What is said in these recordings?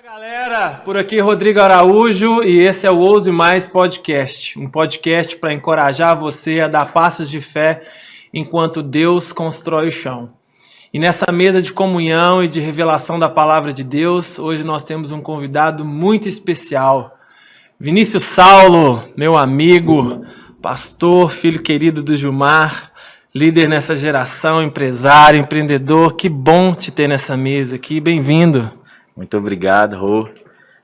Galera, por aqui Rodrigo Araújo e esse é o Ouse Mais Podcast, um podcast para encorajar você a dar passos de fé enquanto Deus constrói o chão. E nessa mesa de comunhão e de revelação da palavra de Deus, hoje nós temos um convidado muito especial, Vinícius Saulo, meu amigo, pastor, filho querido do Gilmar, líder nessa geração, empresário, empreendedor. Que bom te ter nessa mesa aqui, bem-vindo. Muito obrigado, Rô.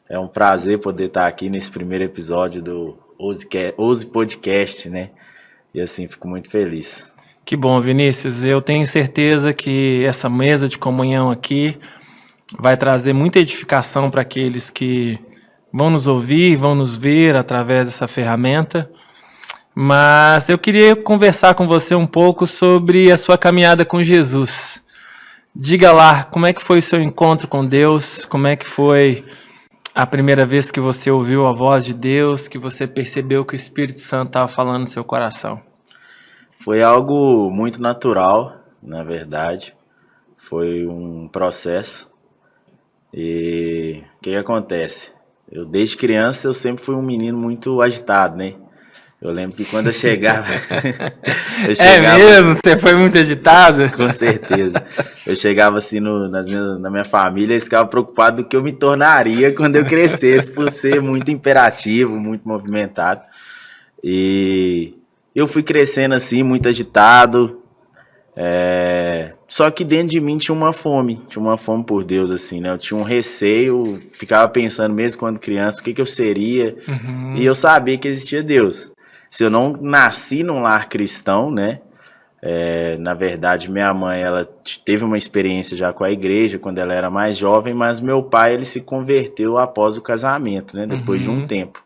É um prazer poder estar aqui nesse primeiro episódio do Ouse Podcast, né? E assim, fico muito feliz. Que bom, Vinícius. Eu tenho certeza que essa mesa de comunhão aqui vai trazer muita edificação para aqueles que vão nos ouvir, vão nos ver através dessa ferramenta. Mas eu queria conversar com você um pouco sobre a sua caminhada com Jesus. Diga lá, como é que foi o seu encontro com Deus? Como é que foi a primeira vez que você ouviu a voz de Deus, que você percebeu que o Espírito Santo estava falando no seu coração? Foi algo muito natural, na verdade. Foi um processo. E o que acontece? Desde criança, eu sempre fui um menino muito agitado, né? Eu lembro que quando eu chegava... É mesmo? Você foi muito agitado? Com certeza. Eu chegava assim na minha família, eles ficavam preocupados do que eu me tornaria quando eu crescesse, por ser muito imperativo, muito movimentado. E eu fui crescendo assim, muito agitado. Só que dentro de mim tinha uma fome por Deus, assim, né? Eu tinha um receio, ficava pensando mesmo quando criança, o que eu seria. Uhum. E eu sabia que existia Deus. Se eu não nasci num lar cristão, né? Na verdade, minha mãe, ela teve uma experiência já com a igreja quando ela era mais jovem, mas meu pai, ele se converteu após o casamento, né? Depois de um tempo.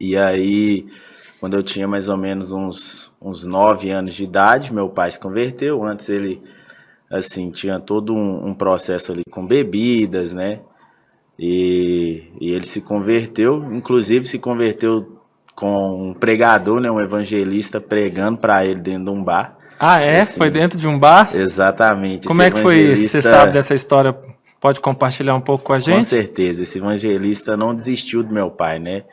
E aí, quando eu tinha mais ou menos uns 9 anos de idade, meu pai se converteu. Antes ele, assim, tinha todo um processo ali com bebidas, né? E ele se converteu, inclusive se converteu com um pregador, né, um evangelista pregando para ele dentro de um bar. Ah, é? Assim, foi dentro de um bar? Exatamente. Como é que foi isso? Você sabe dessa história? Pode compartilhar um pouco com a gente? Com certeza. Esse evangelista não desistiu do meu pai, né?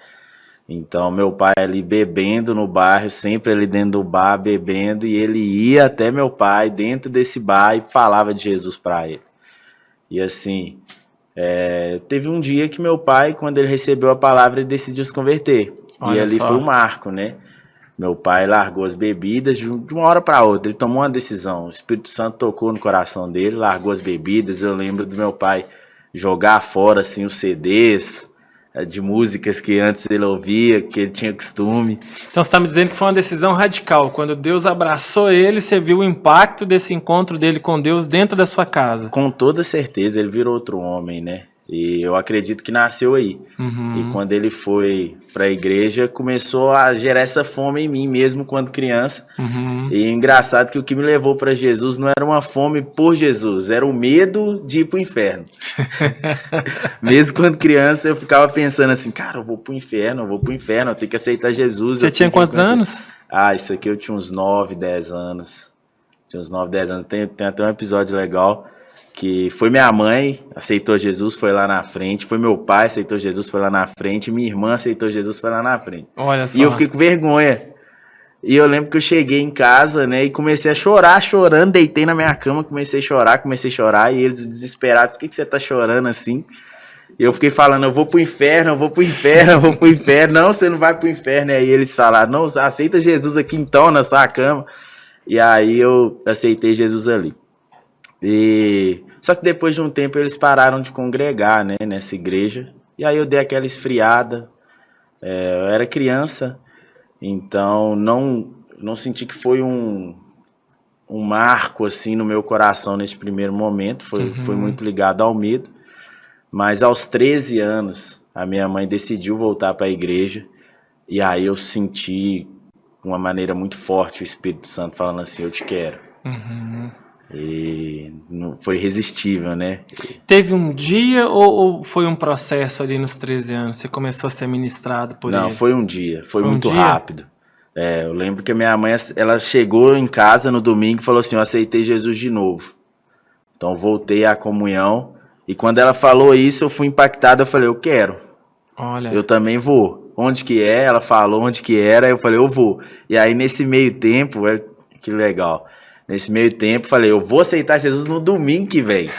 Então, meu pai ali bebendo no bairro, sempre ali dentro do bar, bebendo, e ele ia até meu pai dentro desse bar e falava de Jesus para ele. E assim, teve um dia que meu pai, quando ele recebeu a palavra, ele decidiu se converter. Olha, e ali só. Foi o marco, né? Meu pai largou as bebidas de uma hora para outra. Ele tomou uma decisão. O Espírito Santo tocou no coração dele, largou as bebidas. Eu lembro do meu pai jogar fora assim, os CDs de músicas que antes ele ouvia, que ele tinha costume. Então você está me dizendo que foi uma decisão radical. Quando Deus abraçou ele, você viu o impacto desse encontro dele com Deus dentro da sua casa? Com toda certeza, ele virou outro homem, né? E eu acredito que nasceu aí. Uhum. E quando ele foi para a igreja, começou a gerar essa fome em mim, mesmo quando criança. Uhum. E engraçado que o que me levou para Jesus não era uma fome por Jesus, era o medo de ir para o inferno. Mesmo quando criança, eu ficava pensando assim, cara, eu vou para o inferno, eu tenho que aceitar Jesus. Você tinha quantos anos? Isso aqui eu tinha uns 9, 10 anos. Tem até um episódio legal. Que foi minha mãe, aceitou Jesus, foi lá na frente. Foi meu pai, aceitou Jesus, foi lá na frente. Minha irmã aceitou Jesus, foi lá na frente. Olha só. E eu fiquei com vergonha. E eu lembro que eu cheguei em casa, né, e comecei a chorar, chorando. Deitei na minha cama, comecei a chorar. E eles desesperados, por que você tá chorando assim? E eu fiquei falando, eu vou pro inferno. Não, você não vai pro inferno. E aí eles falaram, não, aceita Jesus aqui então, na sua cama. E aí eu aceitei Jesus ali. Só que depois de um tempo eles pararam de congregar, né, nessa igreja. E aí eu dei aquela esfriada. Eu era criança, então não senti que foi um marco assim no meu coração nesse primeiro momento. Foi muito ligado ao medo. Mas aos 13 anos, a minha mãe decidiu voltar para a igreja. E aí eu senti de uma maneira muito forte o Espírito Santo falando assim, eu te quero. Uhum. E não foi irresistível, né? Teve um dia ou foi um processo ali nos 13 anos? Você começou a ser ministrado por ele? Não, foi um dia. Foi muito rápido. Eu lembro que a minha mãe, ela chegou em casa no domingo e falou assim, eu aceitei Jesus de novo. Então voltei à comunhão E quando ela falou isso, eu fui impactado, eu falei, eu quero. Olha. Eu também vou. Onde que é? Ela falou onde que era, eu falei, eu vou. E aí, nesse meio tempo, que legal. Nesse meio tempo, falei, eu vou aceitar Jesus no domingo que vem.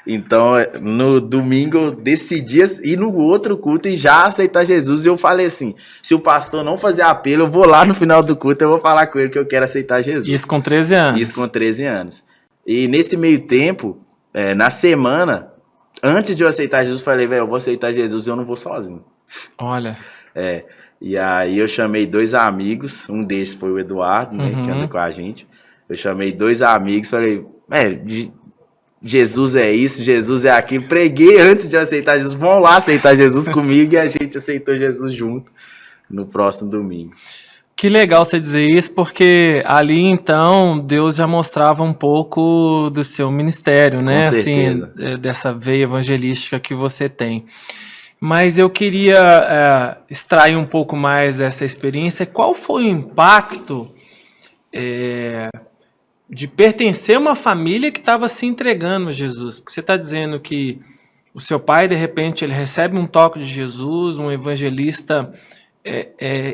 Então, no domingo, eu decidi ir no outro culto e já aceitar Jesus. E eu falei assim, se o pastor não fazer apelo, eu vou lá no final do culto, eu vou falar com ele que eu quero aceitar Jesus. Isso com 13 anos. Isso com 13 anos. E nesse meio tempo, na semana, antes de eu aceitar Jesus, eu falei, velho, eu vou aceitar Jesus e eu não vou sozinho. Olha. E aí eu chamei 2 amigos, um desses foi o Eduardo, né, que anda com a gente. Eu chamei 2 amigos, falei, Jesus é isso, Jesus é aquilo. Preguei antes de eu aceitar Jesus, vão lá aceitar Jesus comigo, e a gente aceitou Jesus junto no próximo domingo. Que legal você dizer isso, porque ali então Deus já mostrava um pouco do seu ministério, né? Com certeza. Assim, dessa veia evangelística que você tem. Mas eu queria extrair um pouco mais dessa experiência. Qual foi o impacto de pertencer a uma família que estava se entregando a Jesus? Porque você está dizendo que o seu pai, de repente, ele recebe um toque de Jesus, um evangelista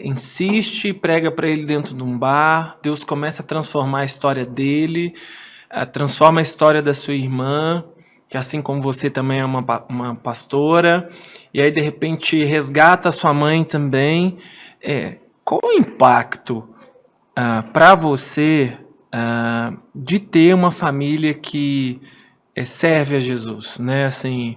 insiste, prega para ele dentro de um bar, Deus começa a transformar a história dele, transforma a história da sua irmã, que assim como você também é uma pastora, e aí de repente resgata a sua mãe também. Qual o impacto para você de ter uma família que serve a Jesus, né? Assim,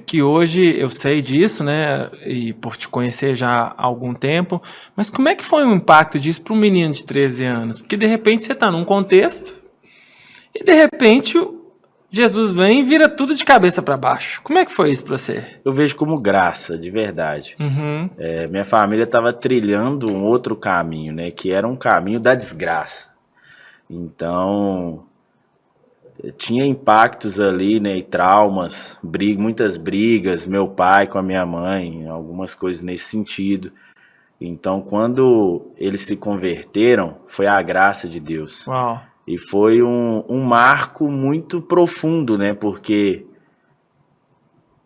que hoje eu sei disso, né? E por te conhecer já há algum tempo, mas como é que foi o impacto disso para um menino de 13 anos? Porque de repente você está num contexto e de repente Jesus vem e vira tudo de cabeça para baixo. Como é que foi isso para você? Eu vejo como graça, de verdade. Uhum. Minha família estava trilhando um outro caminho, né? Que era um caminho da desgraça. Então, tinha impactos ali, né? E traumas, muitas brigas, meu pai com a minha mãe, algumas coisas nesse sentido. Então, quando eles se converteram, foi a graça de Deus. Uau. E foi um marco muito profundo, né? Porque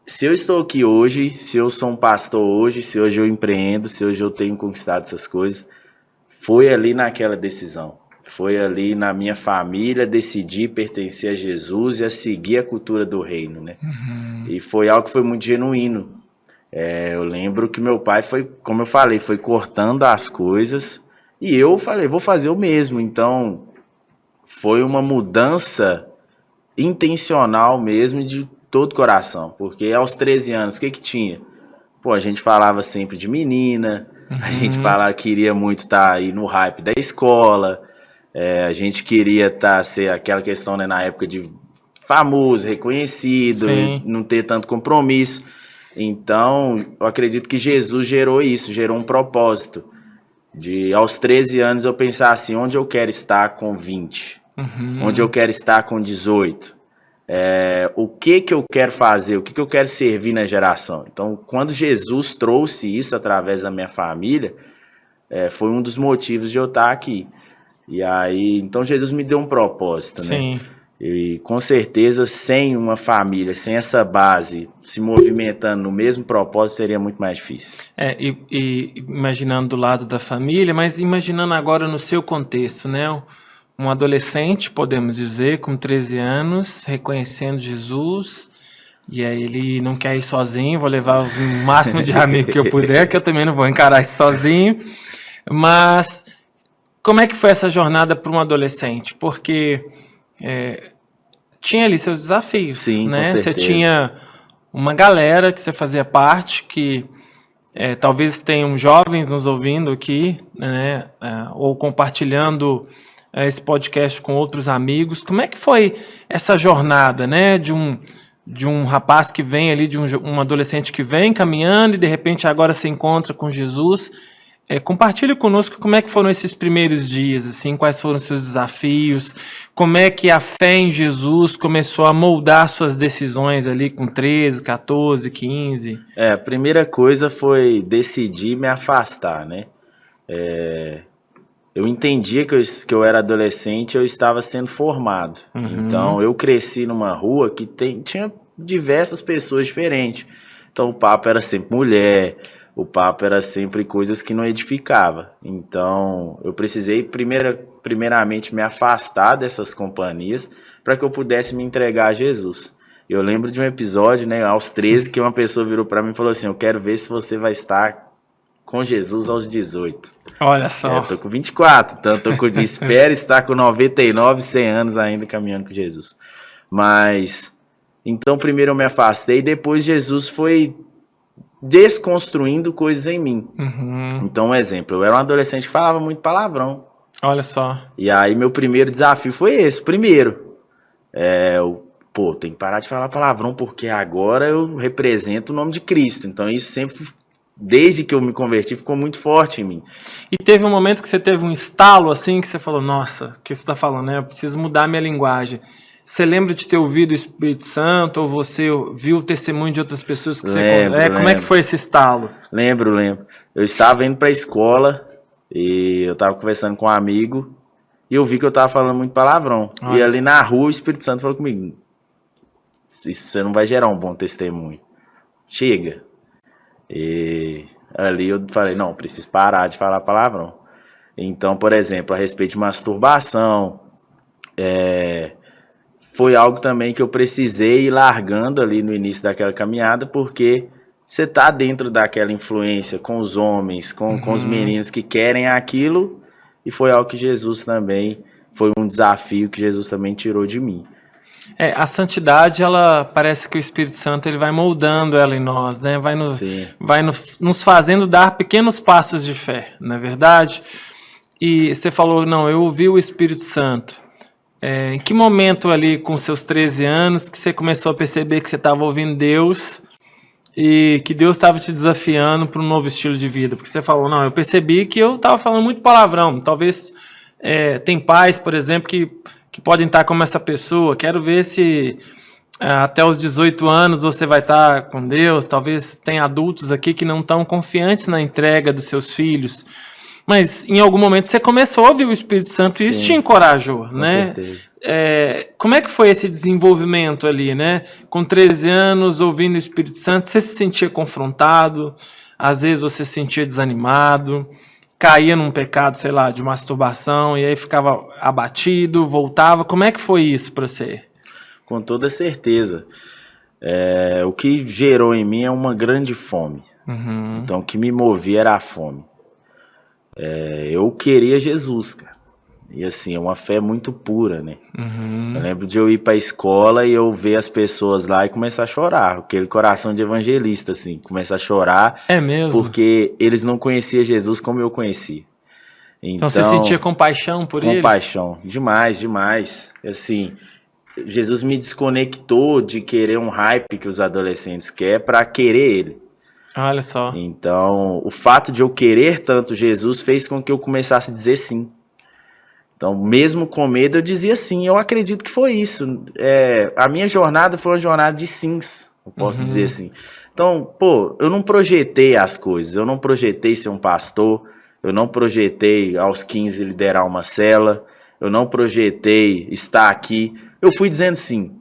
se eu estou aqui hoje, se eu sou um pastor hoje, se hoje eu empreendo, se hoje eu tenho conquistado essas coisas, foi ali naquela decisão. Foi ali na minha família decidir pertencer a Jesus e a seguir a cultura do reino, né? Uhum. E foi algo que foi muito genuíno. Eu lembro que meu pai foi, como eu falei, foi cortando as coisas e eu falei, vou fazer o mesmo. Então, foi uma mudança intencional mesmo de todo coração. Porque aos 13 anos, o que tinha? Pô, a gente falava sempre de menina, a gente falava que queria muito estar aí no hype da escola, a gente queria ser aquela questão, né, na época de famoso, reconhecido, não ter tanto compromisso. Então, eu acredito que Jesus gerou isso, gerou um propósito. De aos 13 anos eu pensar assim, onde eu quero estar com 20? Onde eu quero estar com 18? O que eu quero fazer? O que eu quero servir na geração? Então, quando Jesus trouxe isso através da minha família, foi um dos motivos de eu estar aqui. E aí, então Jesus me deu um propósito, né? E com certeza, sem uma família, sem essa base, se movimentando no mesmo propósito, seria muito mais difícil. E imaginando do lado da família, mas imaginando agora no seu contexto, né? Um adolescente, podemos dizer, com 13 anos, reconhecendo Jesus, e aí ele não quer ir sozinho, vou levar o máximo de amigos que eu puder, que eu também não vou encarar isso sozinho, mas como é que foi essa jornada para um adolescente? Porque tinha ali seus desafios, sim, né? Com certeza. Você tinha uma galera que você fazia parte, que talvez tenham jovens nos ouvindo aqui, né? Ou compartilhando esse podcast com outros amigos. Como é que foi essa jornada, né? De um rapaz que vem ali, de um adolescente que vem caminhando e de repente agora se encontra com Jesus. Compartilhe conosco como é que foram esses primeiros dias, assim, quais foram os seus desafios, como é que a fé em Jesus começou a moldar suas decisões ali com 13, 14, 15. A primeira coisa foi decidir me afastar, né? eu entendia que eu era adolescente, eu estava sendo formado. Então, eu cresci numa rua que tinha diversas pessoas diferentes. Então, o papo era sempre mulher, o papo era sempre coisas que não edificava. Então, eu precisei, primeiramente, me afastar dessas companhias para que eu pudesse me entregar a Jesus. Eu lembro de um episódio, né, aos 13, que uma pessoa virou para mim e falou assim, eu quero ver se você vai estar com Jesus aos 18. Olha só. Eu tô com 24, então espero estar com 99, 100 anos ainda caminhando com Jesus. Mas, então primeiro eu me afastei, depois Jesus foi desconstruindo coisas em mim. Então, um exemplo, eu era um adolescente que falava muito palavrão. Olha só. E aí meu primeiro desafio foi esse. Primeiro, tem que parar de falar palavrão, porque agora eu represento o nome de Cristo. Então isso sempre, desde que eu me converti, ficou muito forte em mim. E teve um momento que você teve um estalo assim, que você falou, nossa, o que você está falando, né? Eu preciso mudar minha linguagem. Você lembra de ter ouvido o Espírito Santo, ou você viu o testemunho de outras pessoas que Como é que foi esse estalo? Lembro. Eu estava indo para a escola e eu estava conversando com um amigo e eu vi que eu estava falando muito palavrão. Nossa. E ali na rua o Espírito Santo falou comigo, isso você não vai gerar um bom testemunho. Chega. E ali eu falei, não, preciso parar de falar palavrão. Então, por exemplo, a respeito de masturbação, foi algo também que eu precisei ir largando ali no início daquela caminhada, porque você tá dentro daquela influência com os homens, com os meninos que querem aquilo, e foi algo que Jesus também, foi um desafio que Jesus também tirou de mim. A santidade, ela parece que o Espírito Santo ele vai moldando ela em nós, né? Vai nos fazendo dar pequenos passos de fé, não é verdade? E você falou, não, eu ouvi o Espírito Santo. Em que momento ali, com seus 13 anos, que você começou a perceber que você estava ouvindo Deus e que Deus estava te desafiando para um novo estilo de vida? Porque você falou, não, eu percebi que eu estava falando muito palavrão. Talvez tem pais, por exemplo, que podem estar como essa pessoa. Quero ver se até os 18 anos você vai estar com Deus. Talvez tem adultos aqui que não estão confiantes na entrega dos seus filhos. Mas em algum momento você começou a ouvir o Espírito Santo e isso te encorajou, né? Com certeza. Como é que foi esse desenvolvimento ali, né? Com 13 anos, ouvindo o Espírito Santo, você se sentia confrontado? Às vezes você se sentia desanimado? Caía num pecado, sei lá, de masturbação e aí ficava abatido, voltava? Como é que foi isso para você? Com toda certeza. O que gerou em mim é uma grande fome. Então o que me movia era a fome. Eu queria Jesus, cara. E assim, é uma fé muito pura, né? Eu lembro de eu ir pra escola e eu ver as pessoas lá e começar a chorar. Aquele coração de evangelista, assim. Começar a chorar. É mesmo? Porque eles não conheciam Jesus como eu conhecia. Então você sentia compaixão por eles? Compaixão. Demais, demais. Assim, Jesus me desconectou de querer um hype que os adolescentes querem pra querer ele. Olha só. Então, o fato de eu querer tanto Jesus fez com que eu começasse a dizer sim. Então, mesmo com medo, eu dizia sim. Eu acredito que foi isso. A minha jornada foi uma jornada de sims, eu posso dizer assim. Então, eu não projetei as coisas. Eu não projetei ser um pastor. Eu não projetei aos 15 liderar uma cela. Eu não projetei estar aqui. Eu fui dizendo sim.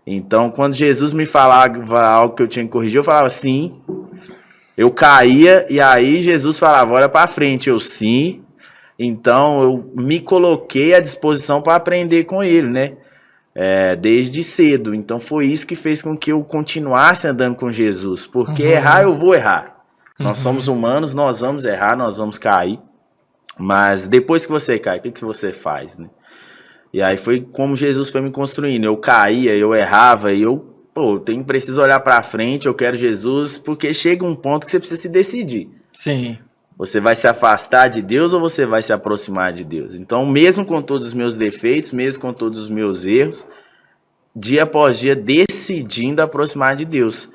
Então, quando Jesus me falava algo que eu tinha que corrigir, eu falava sim. Eu caía e aí Jesus falava, olha para frente. Eu sim. Então, eu me coloquei à disposição para aprender com ele, né? Desde cedo. Então, foi isso que fez com que eu continuasse andando com Jesus. Porque errar, eu vou errar. Nós somos humanos, nós vamos errar, nós vamos cair. Mas depois que você cai, o que você faz, né? E aí foi como Jesus foi me construindo. Eu caía, eu errava e eu preciso olhar para frente, eu quero Jesus. Porque chega um ponto que você precisa se decidir. Sim. Você vai se afastar de Deus ou você vai se aproximar de Deus? Então, mesmo com todos os meus defeitos, mesmo com todos os meus erros, dia após dia, decidindo aproximar de Deus.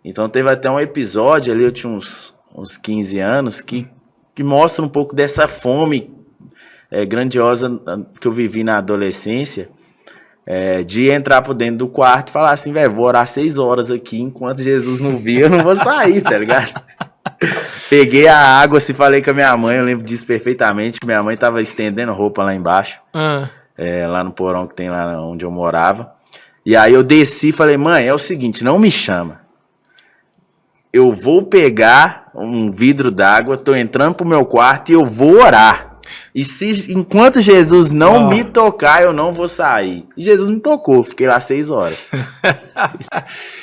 Então, teve até um episódio ali, eu tinha uns 15 anos, que mostra um pouco dessa fome grandiosa que eu vivi na adolescência, de entrar por dentro do quarto e falar assim, velho, vou orar 6 horas aqui, enquanto Jesus não vir, eu não vou sair, tá ligado? Peguei a água, assim, falei com a minha mãe, eu lembro disso perfeitamente. Minha mãe tava estendendo roupa lá embaixo, lá no porão que tem lá onde eu morava. E aí eu desci e falei, mãe, é o seguinte, não me chama. Eu vou pegar um vidro d'água, tô entrando pro meu quarto e eu vou orar. E se enquanto Jesus não me tocar, eu não vou sair. E Jesus me tocou, fiquei lá 6 horas.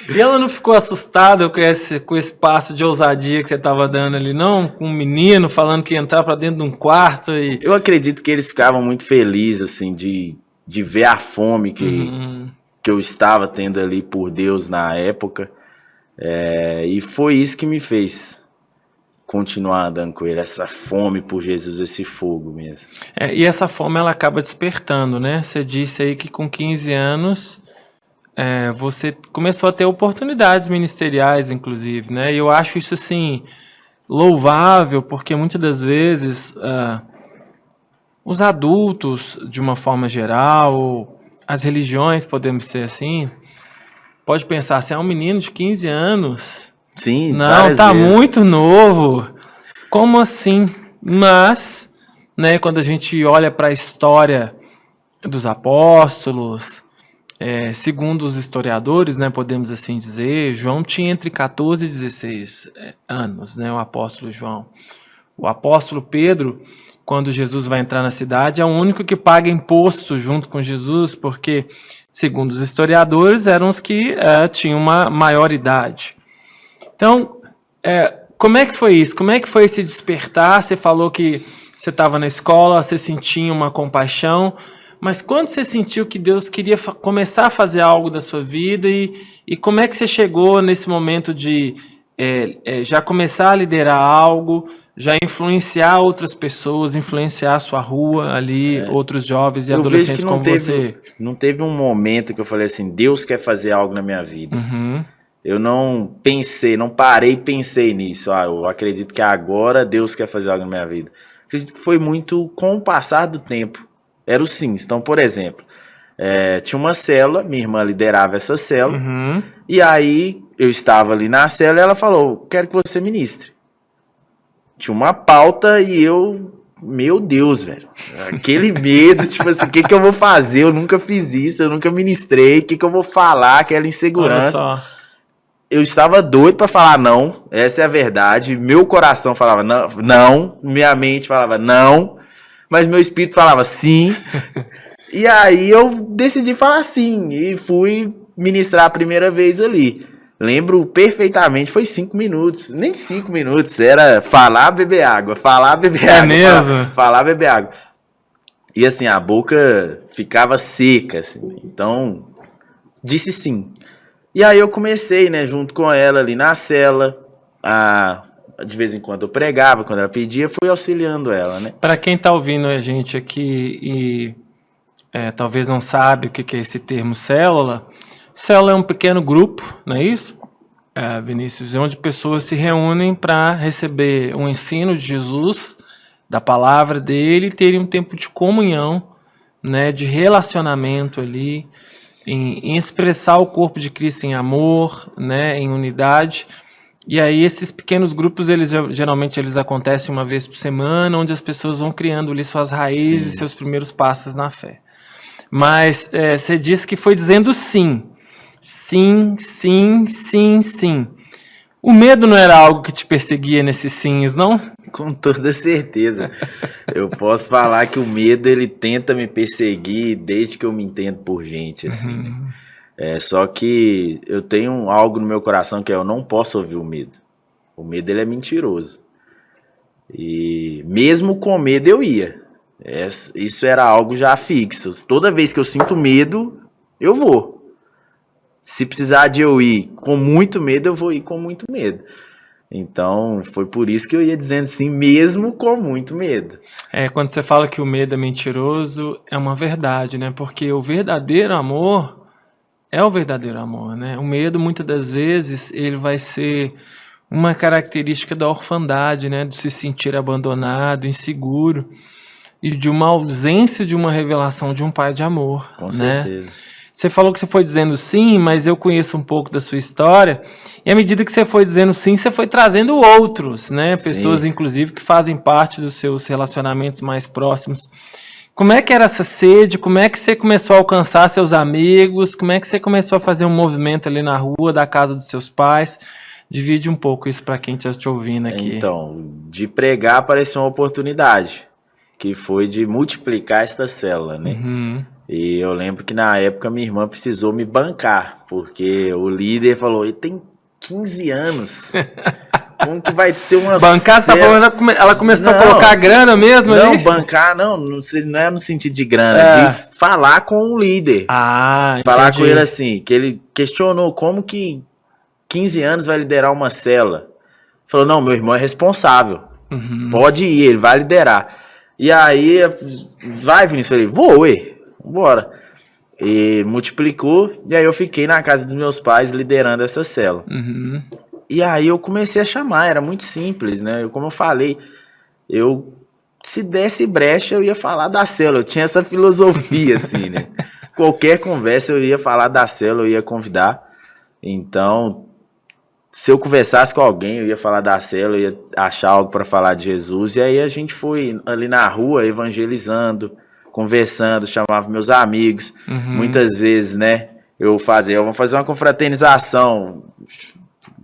E ela não ficou assustada com esse passo de ousadia que você estava dando ali, não? Com um menino falando que ia entrar para dentro de um quarto e... Eu acredito que eles ficavam muito felizes, assim, de ver a fome que eu estava tendo ali por Deus na época. E foi isso que me fez continuar andando com ele, essa fome por Jesus, esse fogo mesmo. E essa fome ela acaba despertando, né? Você disse aí que com 15 anos você começou a ter oportunidades ministeriais, inclusive, né? E eu acho isso, assim, louvável, porque muitas das vezes os adultos, de uma forma geral, as religiões, podemos ser assim, pode pensar, se é um menino de 15 anos... Sim, não, tá vezes. muito novo. Como assim? Mas, né, quando a gente olha para a história dos apóstolos, segundo os historiadores, né, podemos assim dizer, João tinha entre 14 e 16 anos, né, o apóstolo João. O apóstolo Pedro, quando Jesus vai entrar na cidade, é o único que paga imposto junto com Jesus, porque, segundo os historiadores, eram os que tinham uma maior idade. Então, como é que foi isso? Como é que foi esse despertar? Você falou que você estava na escola, você sentia uma compaixão, mas quando você sentiu que Deus queria começar a fazer algo da sua vida e como é que você chegou nesse momento de já começar a liderar algo, já influenciar outras pessoas, influenciar a sua rua ali, outros jovens e adolescentes como você? Não teve um momento que eu falei assim, Deus quer fazer algo na minha vida. Eu não pensei, não parei e pensei nisso. Eu acredito que agora Deus quer fazer algo na minha vida. Acredito que foi muito com o passar do tempo. Era o sims. Então, por exemplo, tinha uma célula, minha irmã liderava essa célula, e aí eu estava ali na célula e ela falou, quero que você ministre. Tinha uma pauta e eu, meu Deus, velho, aquele medo, tipo assim, o que eu vou fazer? Eu nunca fiz isso, eu nunca ministrei, o que eu vou falar? Aquela insegurança. Olha só. Eu estava doido para falar não, essa é a verdade. Meu coração falava não, minha mente falava não, mas meu espírito falava sim. E aí eu decidi falar sim e fui ministrar a primeira vez ali. Lembro perfeitamente, foi 5 minutos, nem 5 minutos, era falar, beber água, falar, beber água. Mesmo? Falar, beber água. E assim, a boca ficava seca, assim. Então, disse sim. E aí eu comecei, né, junto com ela ali na cela, de vez em quando eu pregava, quando ela pedia, fui auxiliando ela, né. Para quem está ouvindo a gente aqui e talvez não sabe o que é esse termo célula é um pequeno grupo, não é isso, Vinícius? Onde pessoas se reúnem para receber um ensino de Jesus, da palavra dele, e terem um tempo de comunhão, né, de relacionamento ali, em expressar o corpo de Cristo em amor, né, em unidade. E aí esses pequenos grupos, geralmente eles acontecem uma vez por semana, onde as pessoas vão criando ali suas raízes, seus primeiros passos na fé. Mas você disse que foi dizendo sim. Sim, sim, sim, sim. O medo não era algo que te perseguia nesses sims, não? Com toda certeza. Eu posso falar que o medo, ele tenta me perseguir desde que eu me entendo por gente, assim, né? Só que eu tenho algo no meu coração que eu não posso ouvir o medo. O medo, ele é mentiroso. E mesmo com medo eu ia. Isso era algo já fixo. Toda vez que eu sinto medo, eu vou. Se precisar de eu ir com muito medo, eu vou ir com muito medo. Então, foi por isso que eu ia dizendo sim, mesmo com muito medo. Quando você fala que o medo é mentiroso, é uma verdade, né? Porque o verdadeiro amor é o verdadeiro amor, né? O medo, muitas das vezes, ele vai ser uma característica da orfandade, né? De se sentir abandonado, inseguro, e de uma ausência de uma revelação de um pai de amor. Com né? certeza. Você falou que você foi dizendo sim, mas eu conheço um pouco da sua história. E à medida que você foi dizendo sim, você foi trazendo outros, né? Sim. Pessoas, inclusive, que fazem parte dos seus relacionamentos mais próximos. Como é que era essa sede? Como é que você começou a alcançar seus amigos? Como é que você começou a fazer um movimento ali na rua, da casa dos seus pais? Divide um pouco isso para quem está te ouvindo aqui. Então, de pregar apareceu uma oportunidade, que foi de multiplicar essa célula, né? Uhum. E eu lembro que na época minha irmã precisou me bancar, porque o líder falou, ele tem 15 anos, como que vai ser uma bancar, você tá falando, ela começou a colocar grana mesmo ali? Não, ali? bancar não é no sentido de grana, de falar com o líder. Falar com ele assim, que ele questionou como que 15 anos vai liderar uma célula. Falou, não, meu irmão é responsável, pode ir, ele vai liderar. E aí, vai Vinícius, eu falei, vou, bora. E multiplicou, e aí eu fiquei na casa dos meus pais liderando essa célula. Uhum. E aí eu comecei a chamar, era muito simples, né? Como eu falei, se desse brecha, eu ia falar da célula. Eu tinha essa filosofia, assim, né? Qualquer conversa eu ia falar da célula, eu ia convidar. Então, se eu conversasse com alguém, eu ia falar da célula, eu ia achar algo para falar de Jesus. E aí a gente foi ali na rua evangelizando, conversando, chamava meus amigos. Muitas vezes, né? Vamos fazer uma confraternização,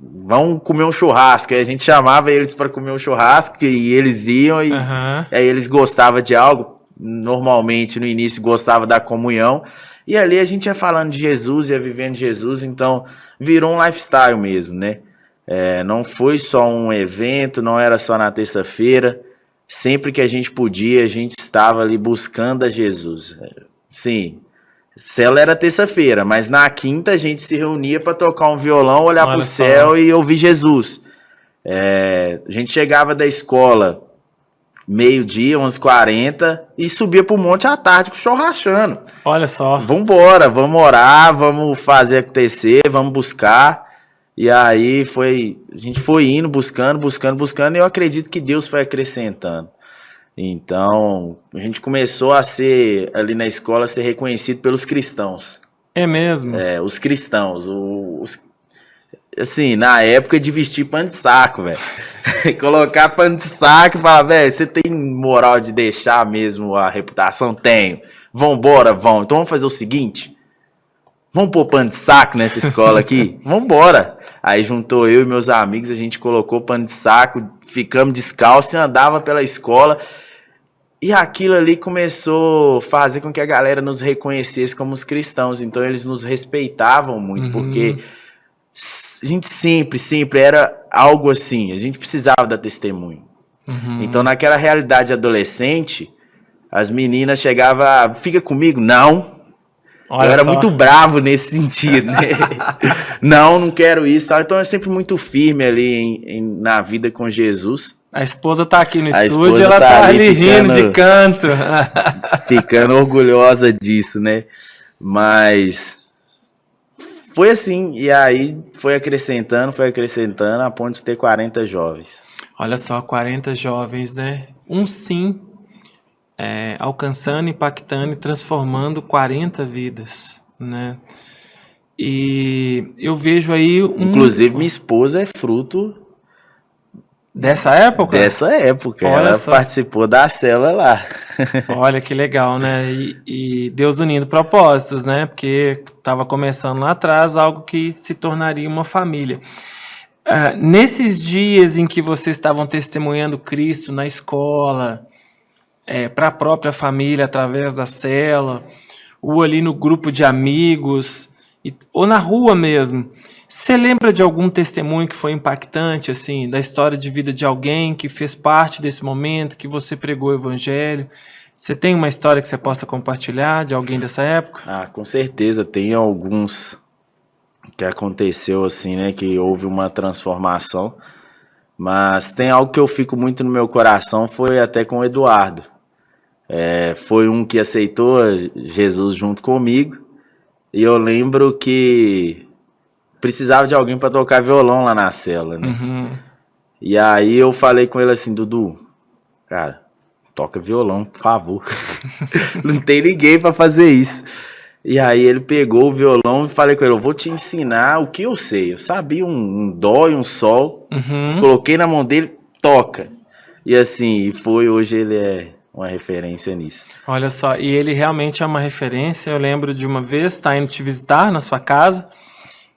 vamos comer um churrasco. Aí a gente chamava eles para comer um churrasco e eles iam e aí eles gostavam de algo. Normalmente no início gostava da comunhão. E ali a gente ia falando de Jesus, ia vivendo Jesus, então virou um lifestyle mesmo, né? Não foi só um evento, não era só na terça-feira. Sempre que a gente podia, a gente estava ali buscando a Jesus. Sim, célula era terça-feira, mas na quinta a gente se reunia para tocar um violão, olhar para o céu e ouvir Jesus. A gente chegava da escola meio-dia, 11h40, e subia pro monte à tarde com o chão rachando. Olha só. Vambora, vamos orar, vamos fazer acontecer, vamos buscar. E aí a gente foi indo, buscando, e eu acredito que Deus foi acrescentando. Então, a gente começou a ser, ali na escola, ser reconhecido pelos cristãos. É mesmo? Os cristãos, assim, na época de vestir pano de saco, velho. Colocar pano de saco e falar, velho, você tem moral de deixar mesmo a reputação? Tenho. Vambora, vamos. Então vamos fazer o seguinte, vamos pôr pano de saco nessa escola aqui? Vambora. Aí juntou eu e meus amigos, a gente colocou pano de saco, ficamos descalços e andava pela escola. E aquilo ali começou a fazer com que a galera nos reconhecesse como os cristãos. Então eles nos respeitavam muito, porque a gente sempre era algo assim, a gente precisava dar testemunho. Então naquela realidade adolescente, as meninas chegavam, fica comigo? Não. Olha eu era só. muito bravo nesse sentido, né? não quero isso. Então é sempre muito firme ali na vida com Jesus. A esposa tá aqui no A estúdio, esposa ela tá ali rindo ficando- de canto. Ficando orgulhosa disso, né? Mas foi assim, e aí foi acrescentando, a ponto de ter 40 jovens. Olha só, 40 jovens, né? Um sim, alcançando, impactando e transformando 40 vidas, né? E eu vejo aí Inclusive, minha esposa é fruto dessa época? dessa época. Olha Ela só. participou da célula lá. Olha que legal, né? E Deus unindo propósitos, né? Porque estava começando lá atrás algo que se tornaria uma família. Nesses dias em que vocês estavam testemunhando Cristo na escola, para a própria família através da célula, ou ali no grupo de amigos, ou na rua mesmo, você lembra de algum testemunho que foi impactante, assim, da história de vida de alguém que fez parte desse momento, que você pregou o evangelho? Você tem uma história que você possa compartilhar de alguém dessa época? Com certeza, tem alguns que aconteceu assim, né? Que houve uma transformação. Mas tem algo que eu fico muito no meu coração, foi até com o Eduardo. Foi um que aceitou Jesus junto comigo. E eu lembro que precisava de alguém para tocar violão lá na cela, né? E aí eu falei com ele assim, Dudu, cara, toca violão, por favor. Não tem ninguém para fazer isso. E aí ele pegou o violão e falei com ele, eu vou te ensinar o que eu sei. Eu sabia um dó e um sol, coloquei na mão dele, toca. E assim, hoje ele é uma referência nisso. Olha só, e ele realmente é uma referência. Eu lembro de uma vez estar indo te visitar na sua casa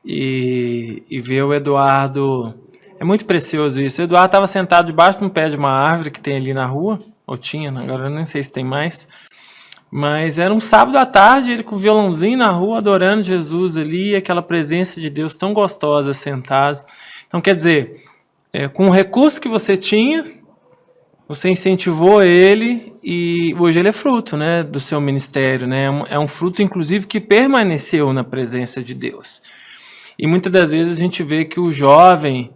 e ver o Eduardo. É muito precioso isso. O Eduardo estava sentado debaixo de um pé de uma árvore que tem ali na rua, ou tinha, agora eu nem sei se tem mais. Mas era um sábado à tarde, ele com o violãozinho na rua, adorando Jesus ali, aquela presença de Deus tão gostosa, sentado. Então, quer dizer, com o recurso que você tinha, você incentivou ele e hoje ele é fruto, né, do seu ministério, né? É um fruto, inclusive, que permaneceu na presença de Deus. E muitas das vezes a gente vê que o jovem,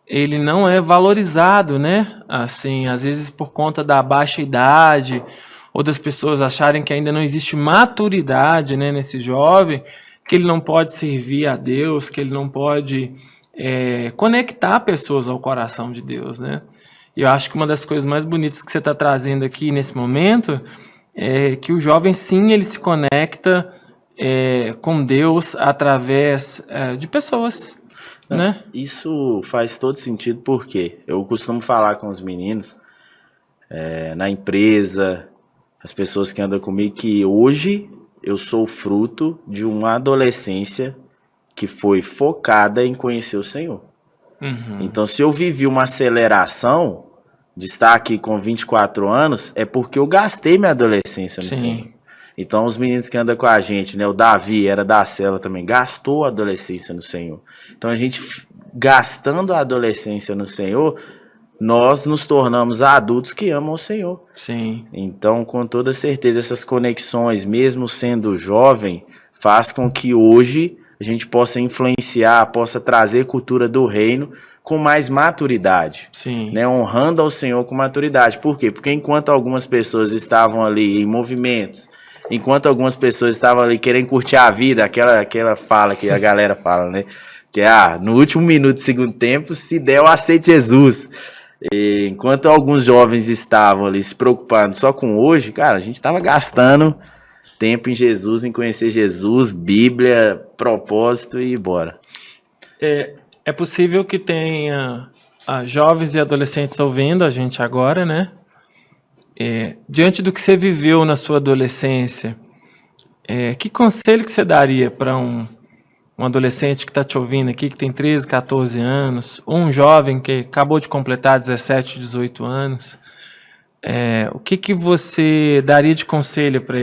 ele não é valorizado, né? Assim, às vezes por conta da baixa idade, ou das pessoas acharem que ainda não existe maturidade, né, nesse jovem, que ele não pode servir a Deus, que ele não pode conectar pessoas ao coração de Deus, né? E eu acho que uma das coisas mais bonitas que você está trazendo aqui nesse momento é que o jovem, sim, ele se conecta com Deus através de pessoas, né? Isso faz todo sentido porque eu costumo falar com os meninos na empresa, as pessoas que andam comigo, que hoje eu sou fruto de uma adolescência que foi focada em conhecer o Senhor. Então, se eu vivi uma aceleração de estar aqui com 24 anos, é porque eu gastei minha adolescência no Senhor. Então, os meninos que andam com a gente, né, o Davi era da célula também, gastou a adolescência no Senhor. Então, a gente, gastando a adolescência no Senhor, nós nos tornamos adultos que amam o Senhor. Sim. Então, com toda certeza, essas conexões, mesmo sendo jovem, faz com que hoje a gente possa influenciar, possa trazer cultura do reino com mais maturidade. Sim. Né? Honrando ao Senhor com maturidade. Por quê? Porque enquanto algumas pessoas estavam ali em movimentos, enquanto algumas pessoas estavam ali querendo curtir a vida, aquela fala que a galera fala, né? Que no último minuto do segundo tempo, se der, eu aceito Jesus. E enquanto alguns jovens estavam ali se preocupando só com hoje, cara, a gente estava gastando tempo em Jesus, em conhecer Jesus, Bíblia, propósito e bora. É possível que tenha jovens e adolescentes ouvindo a gente agora, né? Diante do que você viveu na sua adolescência, que conselho que você daria para um adolescente que está te ouvindo aqui, que tem 13, 14 anos, ou um jovem que acabou de completar 17, 18 anos, o que você daria de conselho para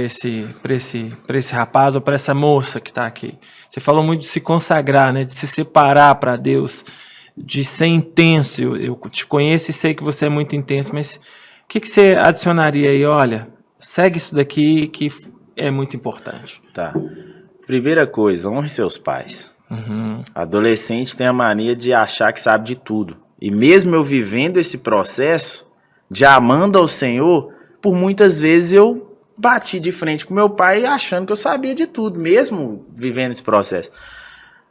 esse rapaz ou para essa moça que está aqui? Você falou muito de se consagrar, né, de se separar para Deus, de ser intenso. Eu te conheço e sei que você é muito intenso, mas o que você adicionaria aí? Olha, segue isso daqui que é muito importante. Tá. Primeira coisa, honre seus pais. Adolescente tem a mania de achar que sabe de tudo. E mesmo eu vivendo esse processo, de amando ao Senhor, por muitas vezes eu bati de frente com meu pai achando que eu sabia de tudo, mesmo vivendo esse processo.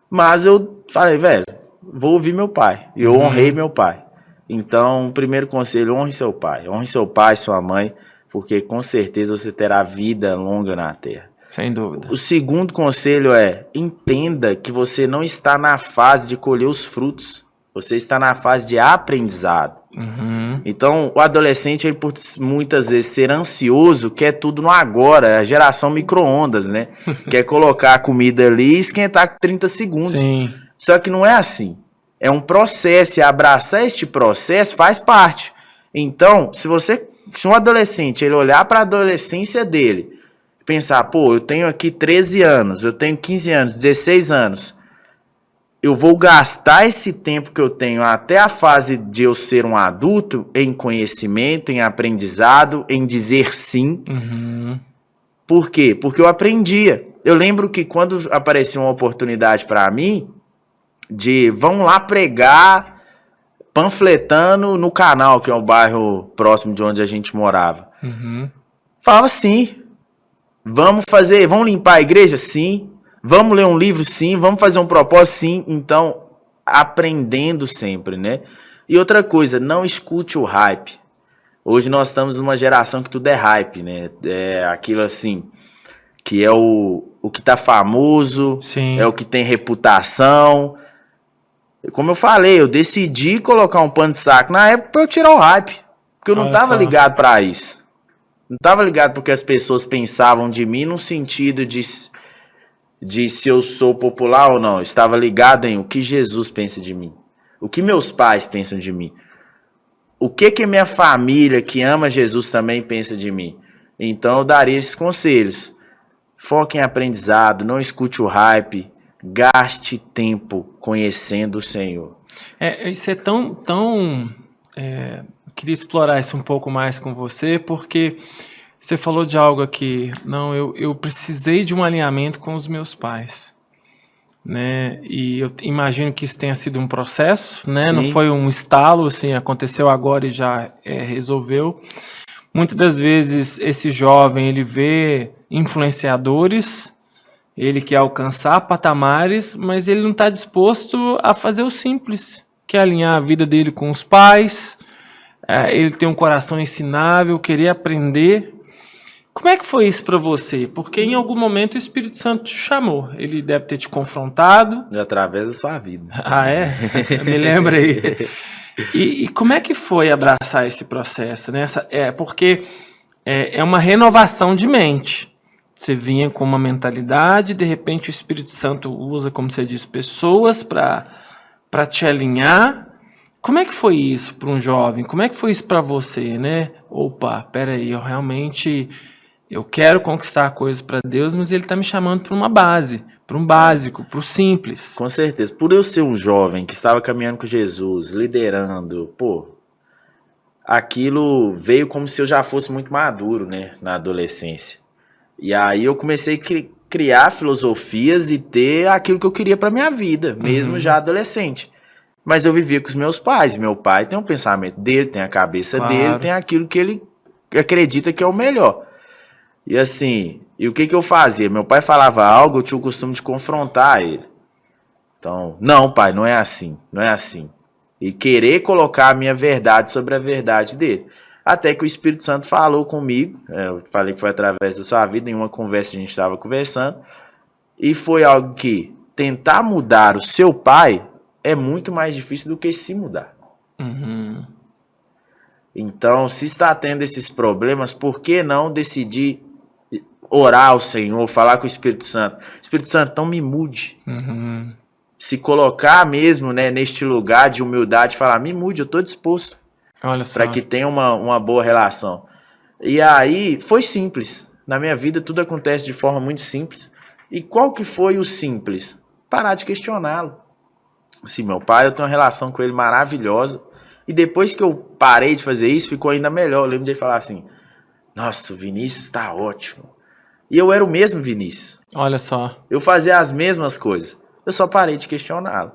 Mas eu falei, velho, vou ouvir meu pai. E eu honrei meu pai. Então, primeiro conselho, honre seu pai. Honre seu pai, sua mãe, porque com certeza você terá vida longa na terra. Sem dúvida. O segundo conselho entenda que você não está na fase de colher os frutos. Você está na fase de aprendizado. Então, o adolescente, ele por muitas vezes ser ansioso, quer tudo no agora. É a geração micro-ondas, né? Quer colocar a comida ali e esquentar com 30 segundos. Sim. Só que não é assim. É um processo e abraçar este processo faz parte. Então, se um adolescente ele olhar para a adolescência dele, pensar, pô, eu tenho aqui 13 anos, eu tenho 15 anos, 16 anos, eu vou gastar esse tempo que eu tenho até a fase de eu ser um adulto em conhecimento, em aprendizado, em dizer sim. Por quê? Porque eu aprendia. Eu lembro que quando aparecia uma oportunidade para mim, vão lá pregar panfletando no Canal, que é o bairro próximo de onde a gente morava. Falava sim. Vamos limpar a igreja? Sim. Vamos ler um livro? Sim. Vamos fazer um propósito? Sim. Então, aprendendo sempre, né? E outra coisa, não escute o hype. Hoje nós estamos numa geração que tudo é hype, né? É aquilo assim, que é o que tá famoso, Sim. é o que tem reputação. Como eu falei, eu decidi colocar um pano de saco na época pra eu tirar o hype. Porque eu não Olha tava só. ligado pra isso. Não tava ligado porque as pessoas pensavam de mim no sentido de se eu sou popular ou não. Eu estava ligado em o que Jesus pensa de mim. O que meus pais pensam de mim. O que minha família que ama Jesus também pensa de mim. Então eu daria esses conselhos. Foque em aprendizado, não escute o hype. Gaste tempo conhecendo o Senhor. Isso é eu queria explorar isso um pouco mais com você, porque você falou de algo aqui. Não, eu precisei de um alinhamento com os meus pais, né? E eu imagino que isso tenha sido um processo, né? Sim. Não foi um estalo, assim, aconteceu agora e já resolveu. Muitas das vezes esse jovem, ele vê influenciadores, ele quer alcançar patamares, mas ele não está disposto a fazer o simples, que é alinhar a vida dele com os pais. Ele tem um coração ensinável, querer aprender. Como é que foi isso para você? Porque em algum momento o Espírito Santo te chamou. Ele deve ter te confrontado. Através da sua vida. Ah, é? Me lembra aí. E como é que foi abraçar esse processo, né? Porque é uma renovação de mente. Você vinha com uma mentalidade, de repente o Espírito Santo usa, como você disse, pessoas para te alinhar. Como é que foi isso para um jovem? Como é que foi isso para você, né? Opa, peraí, eu quero conquistar coisas para Deus, mas Ele está me chamando para uma base, para um básico, para o simples. Com certeza. Por eu ser um jovem que estava caminhando com Jesus, liderando, aquilo veio como se eu já fosse muito maduro, né, na adolescência. E aí eu comecei a criar filosofias e ter aquilo que eu queria para minha vida, mesmo já adolescente. Mas eu vivia com os meus pais. Meu pai tem um pensamento dele, tem a cabeça dele, tem aquilo que ele acredita que é o melhor. E assim, o que eu fazia? Meu pai falava algo, eu tinha o costume de confrontar ele. Então, não, pai, não é assim, não é assim. E querer colocar a minha verdade sobre a verdade dele. Até que o Espírito Santo falou comigo, eu falei que foi através da sua vida, em uma conversa a gente estava conversando, e foi algo que tentar mudar o seu pai é muito mais difícil do que se mudar. Uhum. Então, se está tendo esses problemas, por que não decidir orar ao Senhor, falar com o Espírito Santo? Espírito Santo, então me mude. Uhum. Se colocar mesmo, né, neste lugar de humildade, falar, me mude, eu estou disposto. Olha só. Para que tenha uma boa relação. E aí, foi simples. Na minha vida, tudo acontece de forma muito simples. E qual que foi o simples? Parar de questioná-lo. Assim, meu pai, eu tenho uma relação com ele maravilhosa. E depois que eu parei de fazer isso, ficou ainda melhor. Eu lembro de ele falar assim, nossa, o Vinícius está ótimo. E eu era o mesmo Vinícius. Olha só. Eu fazia as mesmas coisas. Eu só parei de questioná-lo.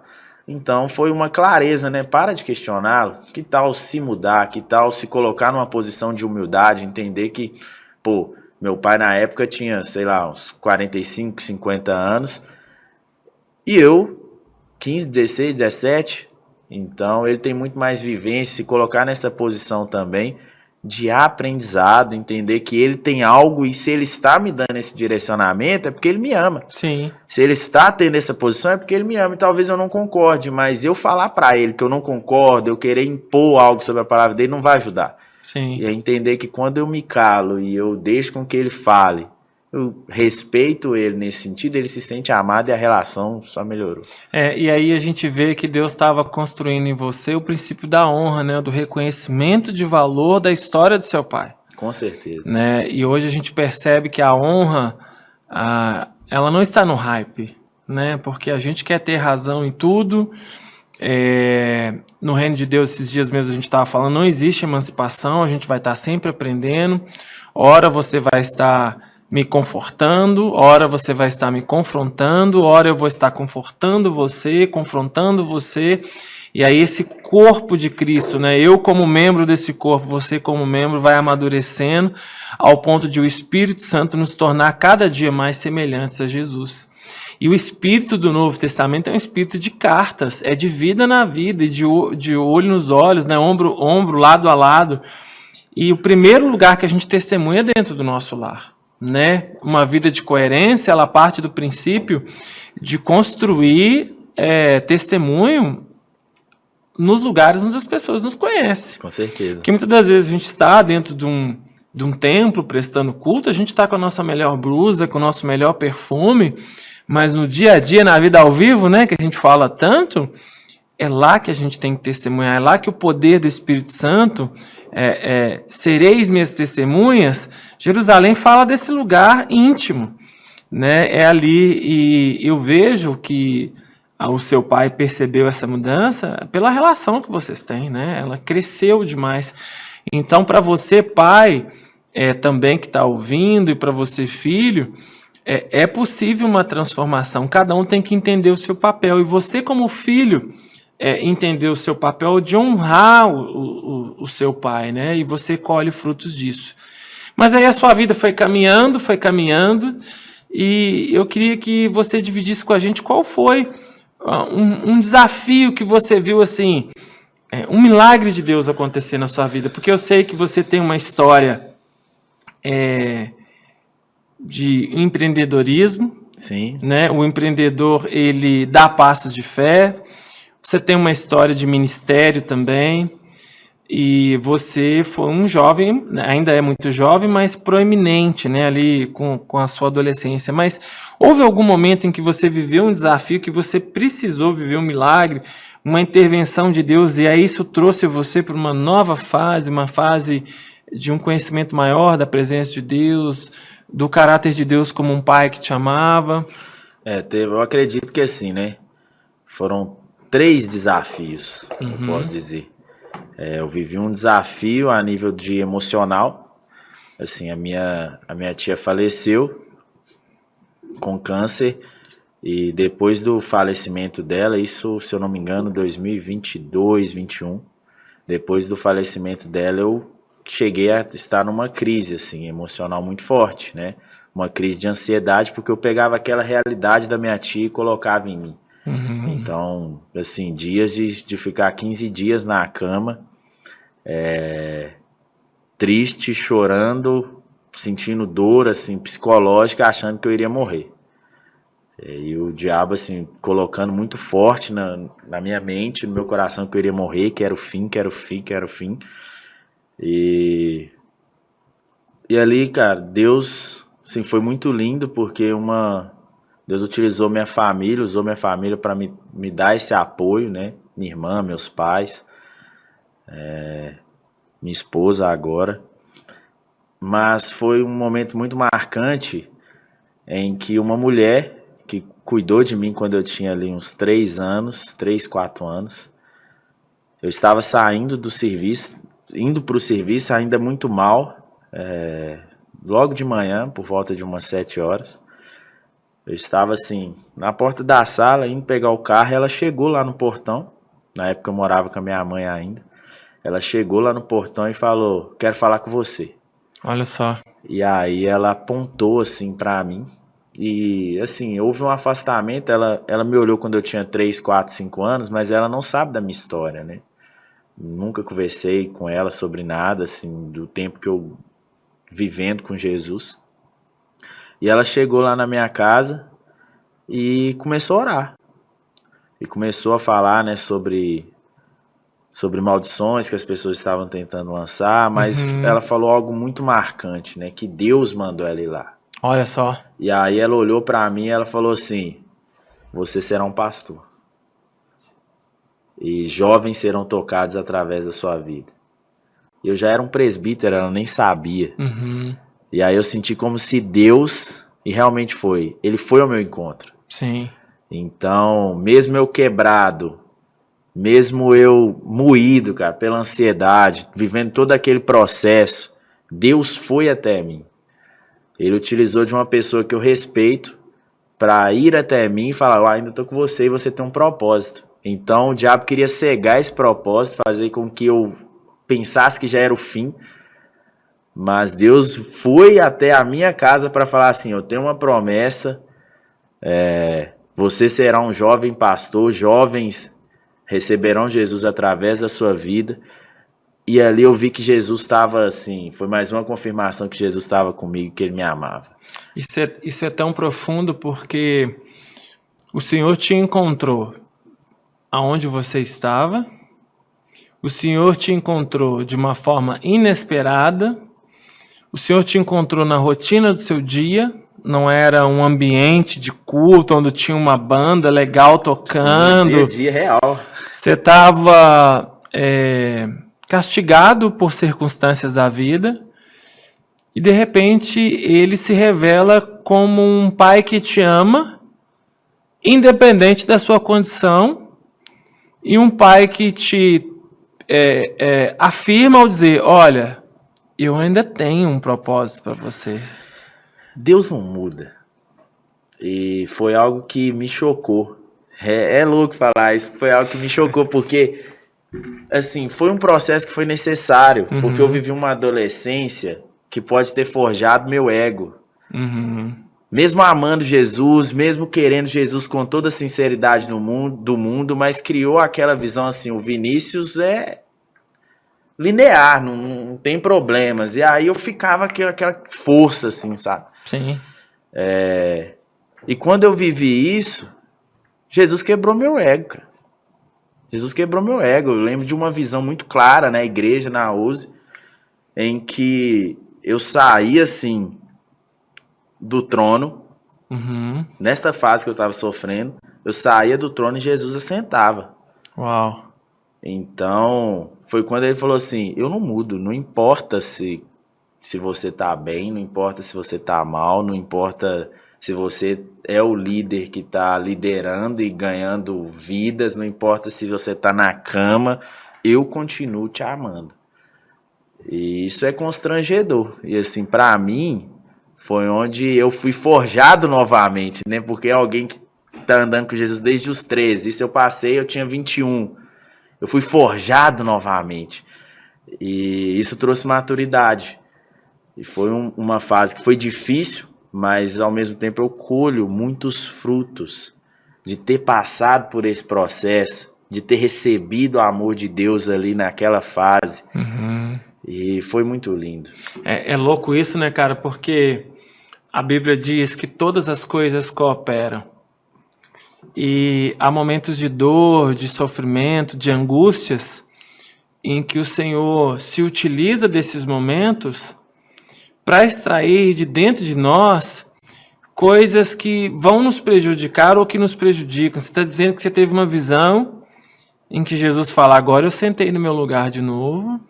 Então foi uma clareza, né? Para de questioná-lo. Que tal se mudar? Que tal se colocar numa posição de humildade? Entender que, meu pai na época tinha, sei lá, uns 45, 50 anos. E eu, 15, 16, 17. Então ele tem muito mais vivência. Se colocar nessa posição também de aprendizado, entender que ele tem algo e se ele está me dando esse direcionamento é porque ele me ama. Sim. Se ele está tendo essa posição é porque ele me ama e talvez eu não concorde, mas eu falar para ele que eu não concordo, eu querer impor algo sobre a palavra dele não vai ajudar. Sim. E é entender que quando eu me calo e eu deixo com que ele fale, eu respeito ele nesse sentido, ele se sente amado e a relação só melhorou. E aí a gente vê que Deus estava construindo em você o princípio da honra, né, do reconhecimento de valor da história do seu pai. Com certeza. Né? E hoje a gente percebe que a honra, ela não está no hype, né? Porque a gente quer ter razão em tudo. No reino de Deus, esses dias mesmo a gente estava falando, não existe emancipação, a gente vai estar sempre aprendendo. Ora você vai estar me confortando, ora você vai estar me confrontando, ora eu vou estar confortando você, confrontando você. E aí esse corpo de Cristo, né? Eu como membro desse corpo, você como membro, vai amadurecendo ao ponto de o Espírito Santo nos tornar cada dia mais semelhantes a Jesus. E o Espírito do Novo Testamento é um Espírito de cartas, é de vida na vida, e de olho nos olhos, né? Ombro a ombro, lado a lado. E o primeiro lugar que a gente testemunha é dentro do nosso lar. né, uma vida de coerência, ela parte do princípio de construir testemunho nos lugares onde as pessoas nos conhecem. Com certeza. Porque muitas das vezes a gente está dentro de um templo prestando culto, a gente está com a nossa melhor blusa, com o nosso melhor perfume, mas no dia a dia, na vida ao vivo, né, que a gente fala tanto, é lá que a gente tem que testemunhar, é lá que o poder do Espírito Santo, sereis minhas testemunhas, Jerusalém fala desse lugar íntimo, né, é ali, e eu vejo que o seu pai percebeu essa mudança pela relação que vocês têm, né? Ela cresceu demais. Então, para você, pai, também que está ouvindo, e para você, filho, é possível uma transformação. Cada um tem que entender o seu papel. E você, como filho, entender o seu papel de honrar o seu pai, né? E você colhe frutos disso. Mas aí a sua vida foi caminhando, e eu queria que você dividisse com a gente qual foi um desafio que você viu, assim, um milagre de Deus acontecer na sua vida, porque eu sei que você tem uma história de empreendedorismo. Sim. Né? O empreendedor, ele dá passos de fé. Você tem uma história de ministério também, e você foi um jovem, ainda é muito jovem, mas proeminente, né, ali com a sua adolescência. Mas houve algum momento em que você viveu um desafio, que você precisou viver um milagre, uma intervenção de Deus, e aí isso trouxe você para uma nova fase, uma fase de um conhecimento maior da presença de Deus, do caráter de Deus como um pai que te amava? Eu acredito que assim, né, foram 3 desafios, eu posso dizer. Eu vivi um desafio a nível de emocional. Assim, a minha tia faleceu com câncer, e depois do falecimento dela, isso, se eu não me engano, 2022, 2021, depois do falecimento dela, eu cheguei a estar numa crise, assim, emocional muito forte, né? Uma crise de ansiedade, porque eu pegava aquela realidade da minha tia e colocava em mim. Então, assim, dias de ficar 15 dias na cama, triste, chorando, sentindo dor, assim, psicológica, achando que eu iria morrer. E o diabo, assim, colocando muito forte na minha mente, no meu coração, que eu iria morrer, que era o fim. E ali, cara, Deus, assim, foi muito lindo, porque Deus utilizou minha família, para me dar esse apoio, né? Minha irmã, meus pais, minha esposa agora. Mas foi um momento muito marcante em que uma mulher que cuidou de mim quando eu tinha ali uns 3, 4 anos, eu estava saindo do serviço, indo para o serviço ainda muito mal, logo de manhã, por volta de umas 7 horas. Eu estava assim, na porta da sala, indo pegar o carro, e ela chegou lá no portão. Na época eu morava com a minha mãe ainda. Ela chegou lá no portão e falou: quero falar com você. Olha só. E aí ela apontou assim pra mim. E assim, houve um afastamento. Ela me olhou quando eu tinha 3, 4, 5 anos, mas ela não sabe da minha história, né? Nunca conversei com ela sobre nada, assim, do tempo que eu vivendo com Jesus. E ela chegou lá na minha casa e começou a orar. E começou a falar, né, sobre maldições que as pessoas estavam tentando lançar, mas ela falou algo muito marcante, né, que Deus mandou ela ir lá. Olha só. E aí ela olhou pra mim e ela falou assim: você será um pastor. E jovens serão tocados através da sua vida. Eu já era um presbítero, ela nem sabia. E aí eu senti como se Deus, e realmente foi, Ele foi ao meu encontro. Sim. Então, mesmo eu quebrado, mesmo eu moído, cara, pela ansiedade, vivendo todo aquele processo, Deus foi até mim. Ele utilizou de uma pessoa que eu respeito para ir até mim e falar: eu ainda tô com você e você tem um propósito. Então o diabo queria cegar esse propósito, fazer com que eu pensasse que já era o fim. Mas Deus foi até a minha casa para falar assim: eu tenho uma promessa, você será um jovem pastor, jovens receberão Jesus através da sua vida. E ali eu vi que Jesus estava assim, foi mais uma confirmação que Jesus estava comigo, que ele me amava. Isso é tão profundo porque o Senhor te encontrou aonde você estava, o Senhor te encontrou de uma forma inesperada, o Senhor te encontrou na rotina do seu dia, não era um ambiente de culto onde tinha uma banda legal tocando. Sim, dia a dia real. Você estava castigado por circunstâncias da vida e de repente ele se revela como um pai que te ama, independente da sua condição, e um pai que te afirma ao dizer, olha, eu ainda tenho um propósito para você. Deus não muda. E foi algo que me chocou. É louco falar isso, foi algo que me chocou, porque assim, foi um processo que foi necessário, porque eu vivi uma adolescência que pode ter forjado meu ego. Mesmo amando Jesus, mesmo querendo Jesus com toda a sinceridade do mundo, mas criou aquela visão assim, o Vinícius é linear, não tem problemas. E aí eu ficava aquela força, assim, sabe? Sim. E quando eu vivi isso, Jesus quebrou meu ego, cara. Jesus quebrou meu ego. Eu lembro de uma visão muito clara na igreja, na USE, em que eu saí, assim, do trono, nesta fase que eu estava sofrendo, eu saía do trono e Jesus assentava. Uau. Então, foi quando ele falou assim, eu não mudo, não importa se você tá bem, não importa se você tá mal, não importa se você é o líder que tá liderando e ganhando vidas, não importa se você tá na cama, eu continuo te amando. E isso é constrangedor. E assim, pra mim, foi onde eu fui forjado novamente, né? Porque alguém que tá andando com Jesus desde os 13, isso eu passei, eu tinha 21. Eu fui forjado novamente. E isso trouxe maturidade. E foi uma fase que foi difícil, mas ao mesmo tempo eu colho muitos frutos de ter passado por esse processo, de ter recebido o amor de Deus ali naquela fase. E foi muito lindo. É louco isso, né, cara? Porque a Bíblia diz que todas as coisas cooperam. E há momentos de dor, de sofrimento, de angústias, em que o Senhor se utiliza desses momentos para extrair de dentro de nós coisas que vão nos prejudicar ou que nos prejudicam. Você está dizendo que você teve uma visão em que Jesus fala, agora eu sentei no meu lugar de novo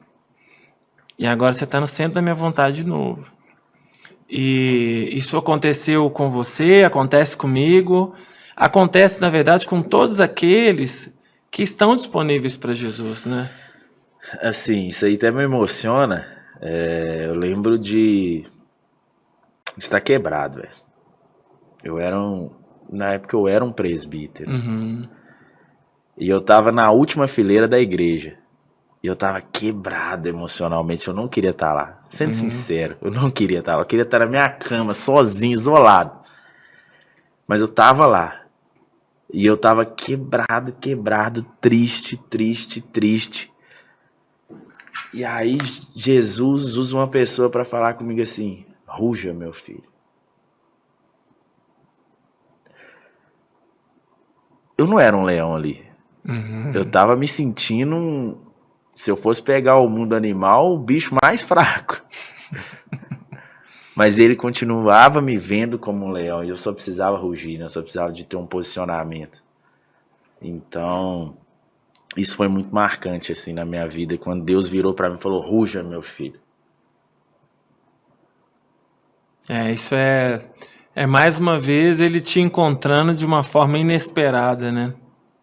e agora você está no centro da minha vontade de novo. E isso aconteceu com você, acontece comigo, acontece, na verdade, com todos aqueles que estão disponíveis para Jesus, né? Assim, isso aí até me emociona. Eu lembro de estar quebrado, velho. Na época eu era um presbítero. E eu tava na última fileira da igreja. E eu tava quebrado emocionalmente. Eu não queria estar lá. Sendo sincero, eu não queria estar lá. Eu queria estar na minha cama, sozinho, isolado. Mas eu tava lá. E eu tava quebrado, triste. E aí Jesus usa uma pessoa para falar comigo assim, ruja, meu filho. Eu não era um leão ali. Eu tava me sentindo, se eu fosse pegar o mundo animal, o bicho mais fraco. Mas ele continuava me vendo como um leão e eu só precisava rugir, né? Eu só precisava de ter um posicionamento. Então, isso foi muito marcante assim na minha vida, quando Deus virou para mim e falou, ruja, meu filho. Isso é mais uma vez ele te encontrando de uma forma inesperada, né?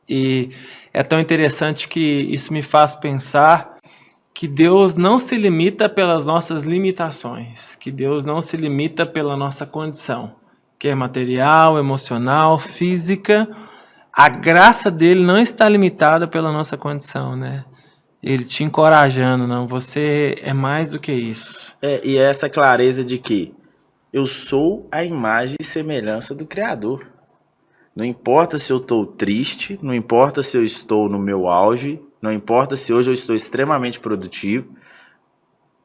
E é tão interessante que isso me faz pensar que Deus não se limita pelas nossas limitações, que Deus não se limita pela nossa condição, que é material, emocional, física. A graça dele não está limitada pela nossa condição, né? Ele te encorajando, não, você é mais do que isso. E essa clareza de que eu sou a imagem e semelhança do Criador. Não importa se eu estou triste, não importa se eu estou no meu auge, não importa se hoje eu estou extremamente produtivo,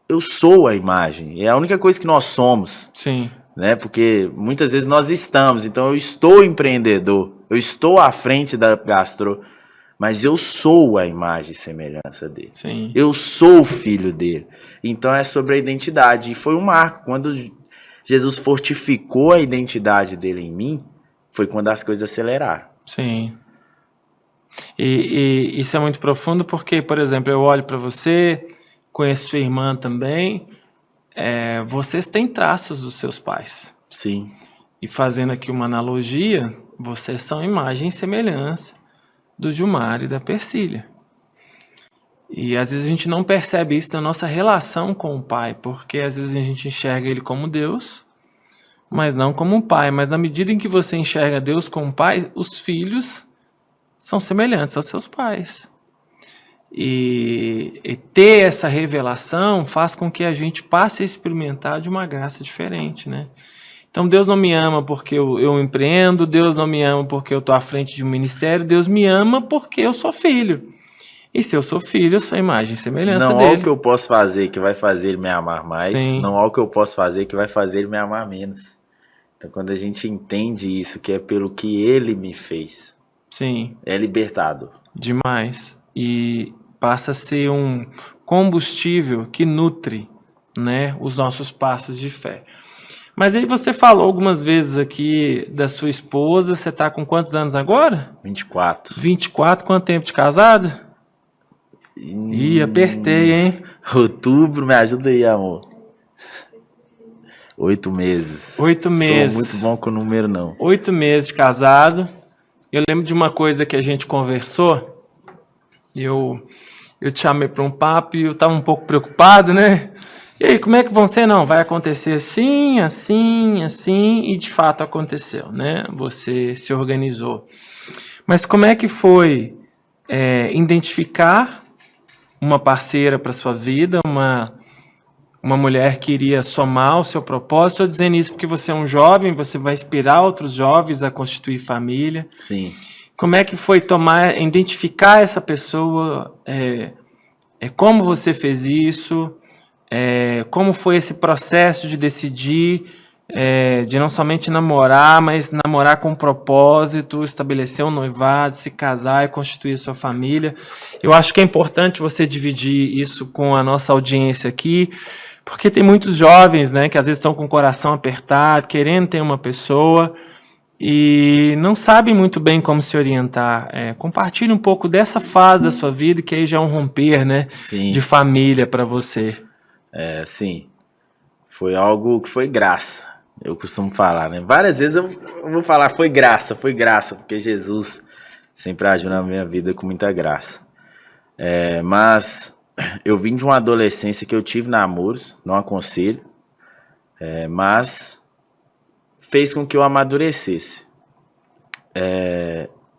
eu sou a imagem, é a única coisa que nós somos. Sim. Né? Porque muitas vezes nós estamos, então eu estou empreendedor, eu estou à frente da Gastro, mas eu sou a imagem e semelhança dele. Sim. Eu sou o filho dele. Então é sobre a identidade. E foi um marco. Quando Jesus fortificou a identidade dele em mim, foi quando as coisas aceleraram. Sim. E isso é muito profundo porque, por exemplo, eu olho para você, conheço sua irmã também, vocês têm traços dos seus pais. Sim. E fazendo aqui uma analogia, vocês são imagem e semelhança do Gilmar e da Persília. E às vezes a gente não percebe isso na nossa relação com o pai, porque às vezes a gente enxerga ele como Deus, mas não como um pai. Mas na medida em que você enxerga Deus como pai, os filhos são semelhantes aos seus pais. E ter essa revelação faz com que a gente passe a experimentar de uma graça diferente, né? Então Deus não me ama porque eu empreendo, Deus não me ama porque eu estou à frente de um ministério, Deus me ama porque eu sou filho. E se eu sou filho, eu sou a imagem e semelhança não dele. Não há o que eu posso fazer que vai fazer ele me amar mais, Sim. Não há o que eu posso fazer que vai fazer ele me amar menos. Então quando a gente entende isso, que é pelo que ele me fez, sim, é libertado. Demais. E passa a ser um combustível que nutre, né, os nossos passos de fé. Mas aí você falou algumas vezes aqui da sua esposa, você está com quantos anos agora? 24. 24, quanto tempo de casada? Ih, apertei, hein? Outubro, me ajuda aí, amor. 8 meses. 8 meses. Sou muito bom com o número, não. 8 meses de casado. Eu lembro de uma coisa que a gente conversou. Eu te chamei para um papo e eu estava um pouco preocupado, né? E aí, como é que vão ser? Não, vai acontecer assim, assim, assim, e de fato aconteceu, né? Você se organizou. Mas como é que foi identificar uma parceira para sua vida, uma mulher que iria somar ao seu propósito? Estou dizendo isso porque você é um jovem, você vai inspirar outros jovens a constituir família. Sim. Como é que foi identificar essa pessoa? Como você fez isso? Como foi esse processo de decidir, de não somente namorar, mas namorar com propósito, estabelecer um noivado, se casar e constituir sua família? Eu acho que é importante você dividir isso com a nossa audiência aqui, porque tem muitos jovens, né, que às vezes estão com o coração apertado, querendo ter uma pessoa e não sabem muito bem como se orientar. Compartilhe um pouco dessa fase da sua vida, que aí já é um romper, né, de família para você. Sim, foi algo que foi graça, eu costumo falar, né? Várias vezes eu vou falar foi graça, porque Jesus sempre agiu na minha vida com muita graça. Mas eu vim de uma adolescência que eu tive namoros, não aconselho, mas fez com que eu amadurecesse.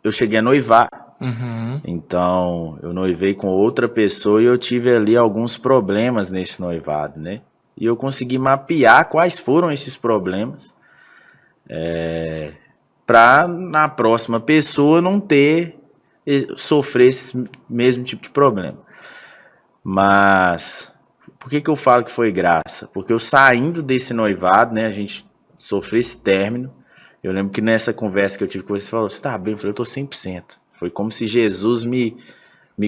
Eu cheguei a noivar. Uhum. Então, eu noivei com outra pessoa e eu tive ali alguns problemas nesse noivado, né? E eu consegui mapear quais foram esses problemas para na próxima pessoa não sofrer esse mesmo tipo de problema. Mas, por que eu falo que foi graça? Porque eu saindo desse noivado, né? A gente sofreu esse término. Eu lembro que nessa conversa que eu tive com você, falou, você tá bem? Eu falei, eu tô 100%. Foi como se Jesus me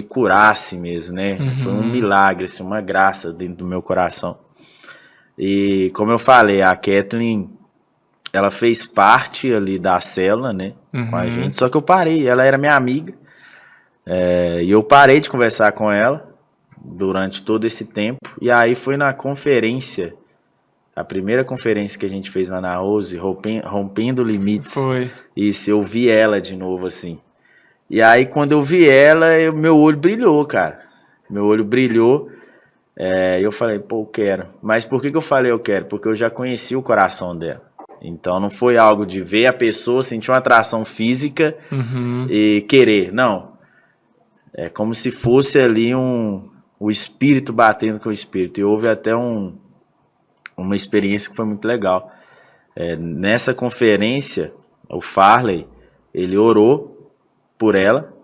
curasse mesmo, né? Uhum. Foi um milagre, assim, uma graça dentro do meu coração. E como eu falei, a Kathleen, ela fez parte ali da célula, né? Uhum. Com a gente. Só que eu parei, ela era minha amiga. E eu parei de conversar com ela durante todo esse tempo. E aí foi na conferência, a primeira conferência que a gente fez lá na Rose, Rompendo Limites. Foi. Isso, eu vi ela de novo, assim. E aí, quando eu vi ela, meu olho brilhou, cara. Meu olho brilhou. E eu falei, pô, eu quero. Mas por que eu falei eu quero? Porque eu já conheci o coração dela. Então, não foi algo de ver a pessoa, sentir uma atração física e querer. Não. É como se fosse ali o espírito batendo com o espírito. E houve até uma experiência que foi muito legal. Nessa conferência, o Farley, ele orou por ela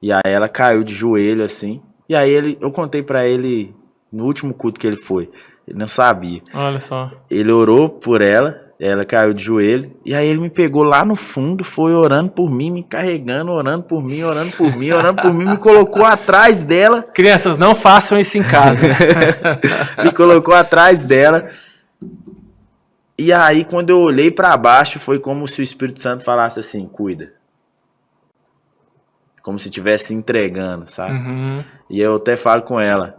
E aí ela caiu de joelho, assim. E aí eu contei pra ele no último culto que ele foi. Ele não sabia. Olha só. Ele orou por ela, ela caiu de joelho. E aí ele me pegou lá no fundo, foi orando por mim, me carregando, orando por mim, orando por mim, orando por mim. Me colocou atrás dela. Crianças, não façam isso em casa. Me colocou atrás dela. E aí quando eu olhei pra baixo, foi como se o Espírito Santo falasse assim, cuida. Como se estivesse entregando, sabe? Uhum. E eu até falo com ela,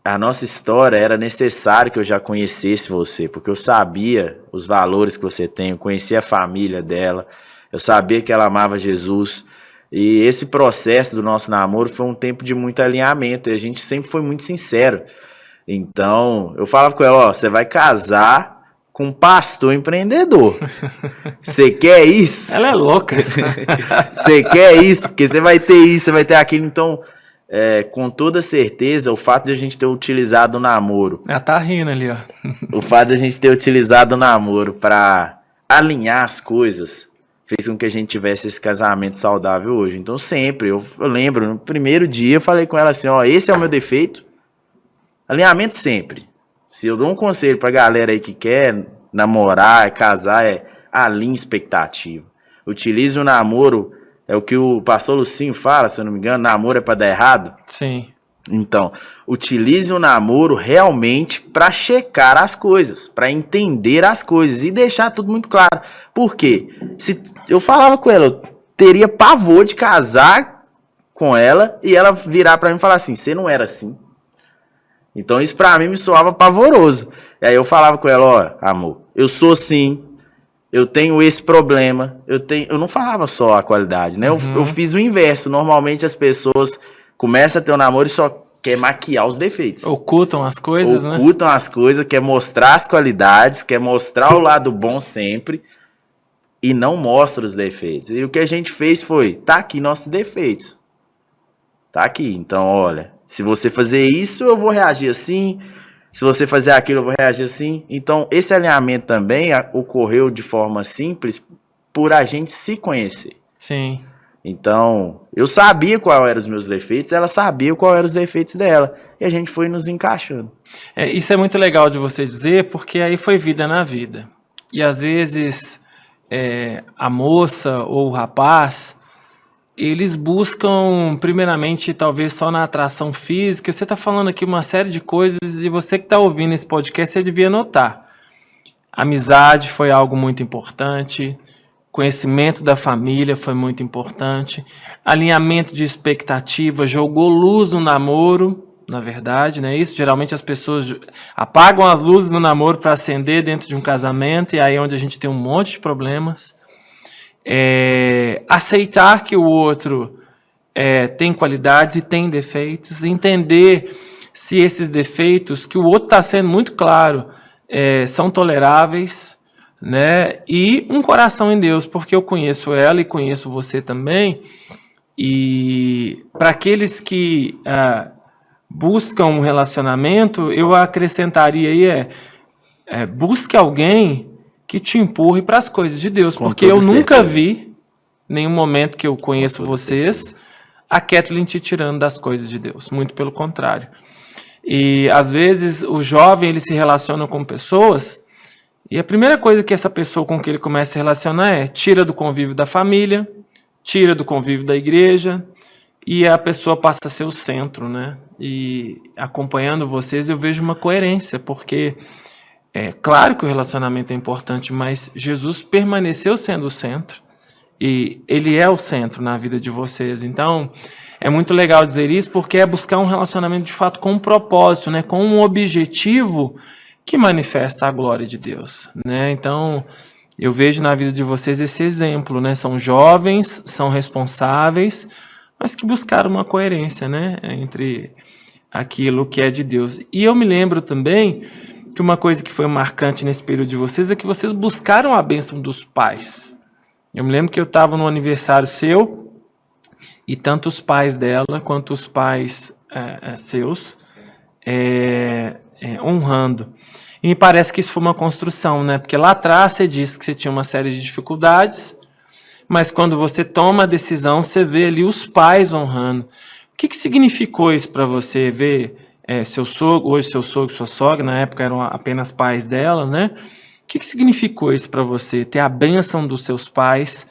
a nossa história era necessário que eu já conhecesse você, porque eu sabia os valores que você tem, eu conhecia a família dela, eu sabia que ela amava Jesus, e esse processo do nosso namoro foi um tempo de muito alinhamento, e a gente sempre foi muito sincero. Então, eu falava com ela, ó, você vai casar com um pastor empreendedor. Você quer isso? Ela é louca. Você quer isso? Porque você vai ter isso, você vai ter aquilo. Então, com toda certeza, o fato de a gente ter utilizado o namoro. Ela tá rindo ali, ó. O fato de a gente ter utilizado o namoro para alinhar as coisas fez com que a gente tivesse esse casamento saudável hoje. Então, sempre, eu lembro, no primeiro dia, eu falei com ela assim: ó, esse é o meu defeito. Alinhamento sempre. Se eu dou um conselho pra galera aí que quer namorar, casar, alinhe expectativa. Utilize o namoro, é o que o pastor Lucinho fala, se eu não me engano, namoro é pra dar errado. Sim. Então, utilize o namoro realmente pra checar as coisas, pra entender as coisas e deixar tudo muito claro. Por quê? Se eu falava com ela, eu teria pavor de casar com ela e ela virar pra mim e falar assim, você não era assim. Então isso pra mim me soava pavoroso. E aí eu falava com ela, ó, amor, eu sou assim, eu tenho esse problema, eu não falava só a qualidade, né? Eu fiz o inverso. Normalmente as pessoas começam a ter um namoro e só quer maquiar os defeitos. Ocultam as coisas, né? Ocultam as coisas, quer mostrar as qualidades, quer mostrar o lado bom sempre e não mostra os defeitos. E o que a gente fez foi, tá aqui nossos defeitos. Tá aqui, então olha, se você fazer isso, eu vou reagir assim. Se você fazer aquilo, eu vou reagir assim. Então, esse alinhamento também ocorreu de forma simples por a gente se conhecer. Sim. Então, eu sabia qual eram os meus defeitos, ela sabia qual eram os defeitos dela. E a gente foi nos encaixando. Isso é muito legal de você dizer, porque aí foi vida na vida. E às vezes, a moça ou o rapaz, eles buscam, primeiramente, talvez só na atração física. Você está falando aqui uma série de coisas e você que está ouvindo esse podcast, você devia notar. Amizade foi algo muito importante, conhecimento da família foi muito importante, alinhamento de expectativa, jogou luz no namoro, na verdade, né? Isso, geralmente as pessoas apagam as luzes no namoro para acender dentro de um casamento, e aí é onde a gente tem um monte de problemas. Aceitar que o outro tem qualidades e tem defeitos, entender se esses defeitos, que o outro está sendo muito claro, são toleráveis, né? E um coração em Deus, porque eu conheço ela e conheço você também, e para aqueles que buscam um relacionamento, eu acrescentaria aí, busque alguém que te empurre para as coisas de Deus, porque eu nunca vi, nenhum momento que eu conheço vocês, a Kathleen te tirando das coisas de Deus, muito pelo contrário. E às vezes o jovem ele se relaciona com pessoas e a primeira coisa que essa pessoa com que ele começa a se relacionar tira do convívio da família, tira do convívio da igreja e a pessoa passa a ser o centro, né? E acompanhando vocês eu vejo uma coerência, porque claro que o relacionamento é importante, mas Jesus permaneceu sendo o centro e Ele é o centro na vida de vocês. Então, é muito legal dizer isso porque é buscar um relacionamento de fato com um propósito, né? Com um objetivo que manifesta a glória de Deus, né? Então, eu vejo na vida de vocês esse exemplo, né? São jovens, são responsáveis, mas que buscaram uma coerência, né? Entre aquilo que é de Deus. E eu me lembro também que uma coisa que foi marcante nesse período de vocês é que vocês buscaram a bênção dos pais. Eu me lembro que eu estava no aniversário seu e tanto os pais dela quanto os pais seus honrando. E me parece que isso foi uma construção, né? Porque lá atrás você disse que você tinha uma série de dificuldades, mas quando você toma a decisão, você vê ali os pais honrando. O que significou isso para você? Ver seu sogro, hoje seu sogro e sua sogra, na época eram apenas pais dela, né? O que significou isso para você? Ter a bênção dos seus pais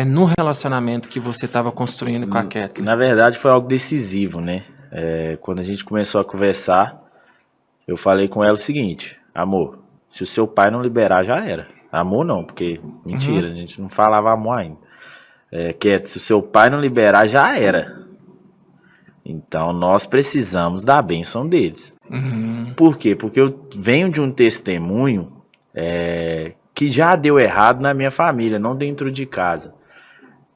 no relacionamento que você estava construindo com a Kathleen? Na verdade, foi algo decisivo, né? Quando a gente começou a conversar, eu falei com ela o seguinte: amor, se o seu pai não liberar, já era. Amor não, porque mentira, a gente não falava amor ainda. Se o seu pai não liberar, já era. Então nós precisamos da bênção deles. Por quê? Porque eu venho de um testemunho que já deu errado na minha família, não dentro de casa.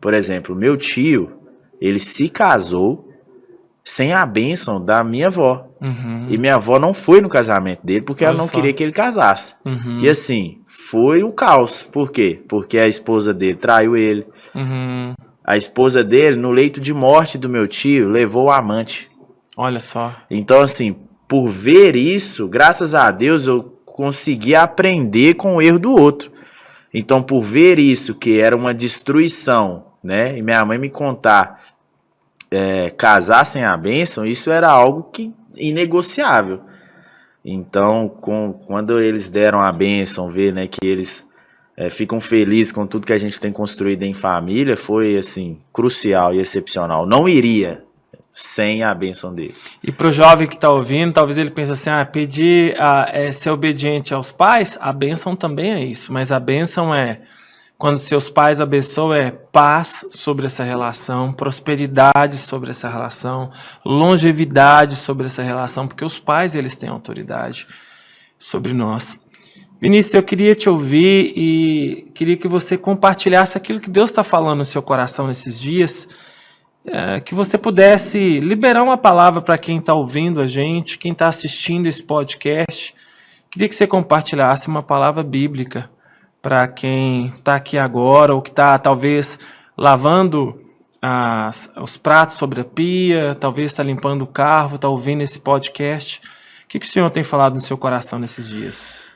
Por exemplo, meu tio, ele se casou sem a bênção da minha avó. E minha avó não foi no casamento dele porque ela não queria que ele casasse. E assim, foi o caos. Por quê? Porque a esposa dele traiu ele. A esposa dele, no leito de morte do meu tio, levou o amante. Olha só. Então assim, por ver isso, graças a Deus, eu consegui aprender com o erro do outro. Então, por ver isso, que era uma destruição, né? E minha mãe me contar casar sem a bênção, isso era algo inegociável. Então, quando eles deram a bênção, ver, né, que eles ficam felizes com tudo que a gente tem construído em família, foi assim, crucial e excepcional. Não iria sem a bênção deles. E para o jovem que está ouvindo, talvez ele pense assim, pedir ser obediente aos pais, a bênção também é isso, mas a bênção quando seus pais abençoam, paz sobre essa relação, prosperidade sobre essa relação, longevidade sobre essa relação, porque os pais, eles têm autoridade sobre nós. Vinícius, eu queria te ouvir e queria que você compartilhasse aquilo que Deus está falando no seu coração nesses dias, que você pudesse liberar uma palavra para quem está ouvindo a gente, quem está assistindo esse podcast. Queria que você compartilhasse uma palavra bíblica para quem está aqui agora ou que está talvez lavando os pratos sobre a pia, talvez está limpando o carro, está ouvindo esse podcast. O que o Senhor tem falado no seu coração nesses dias?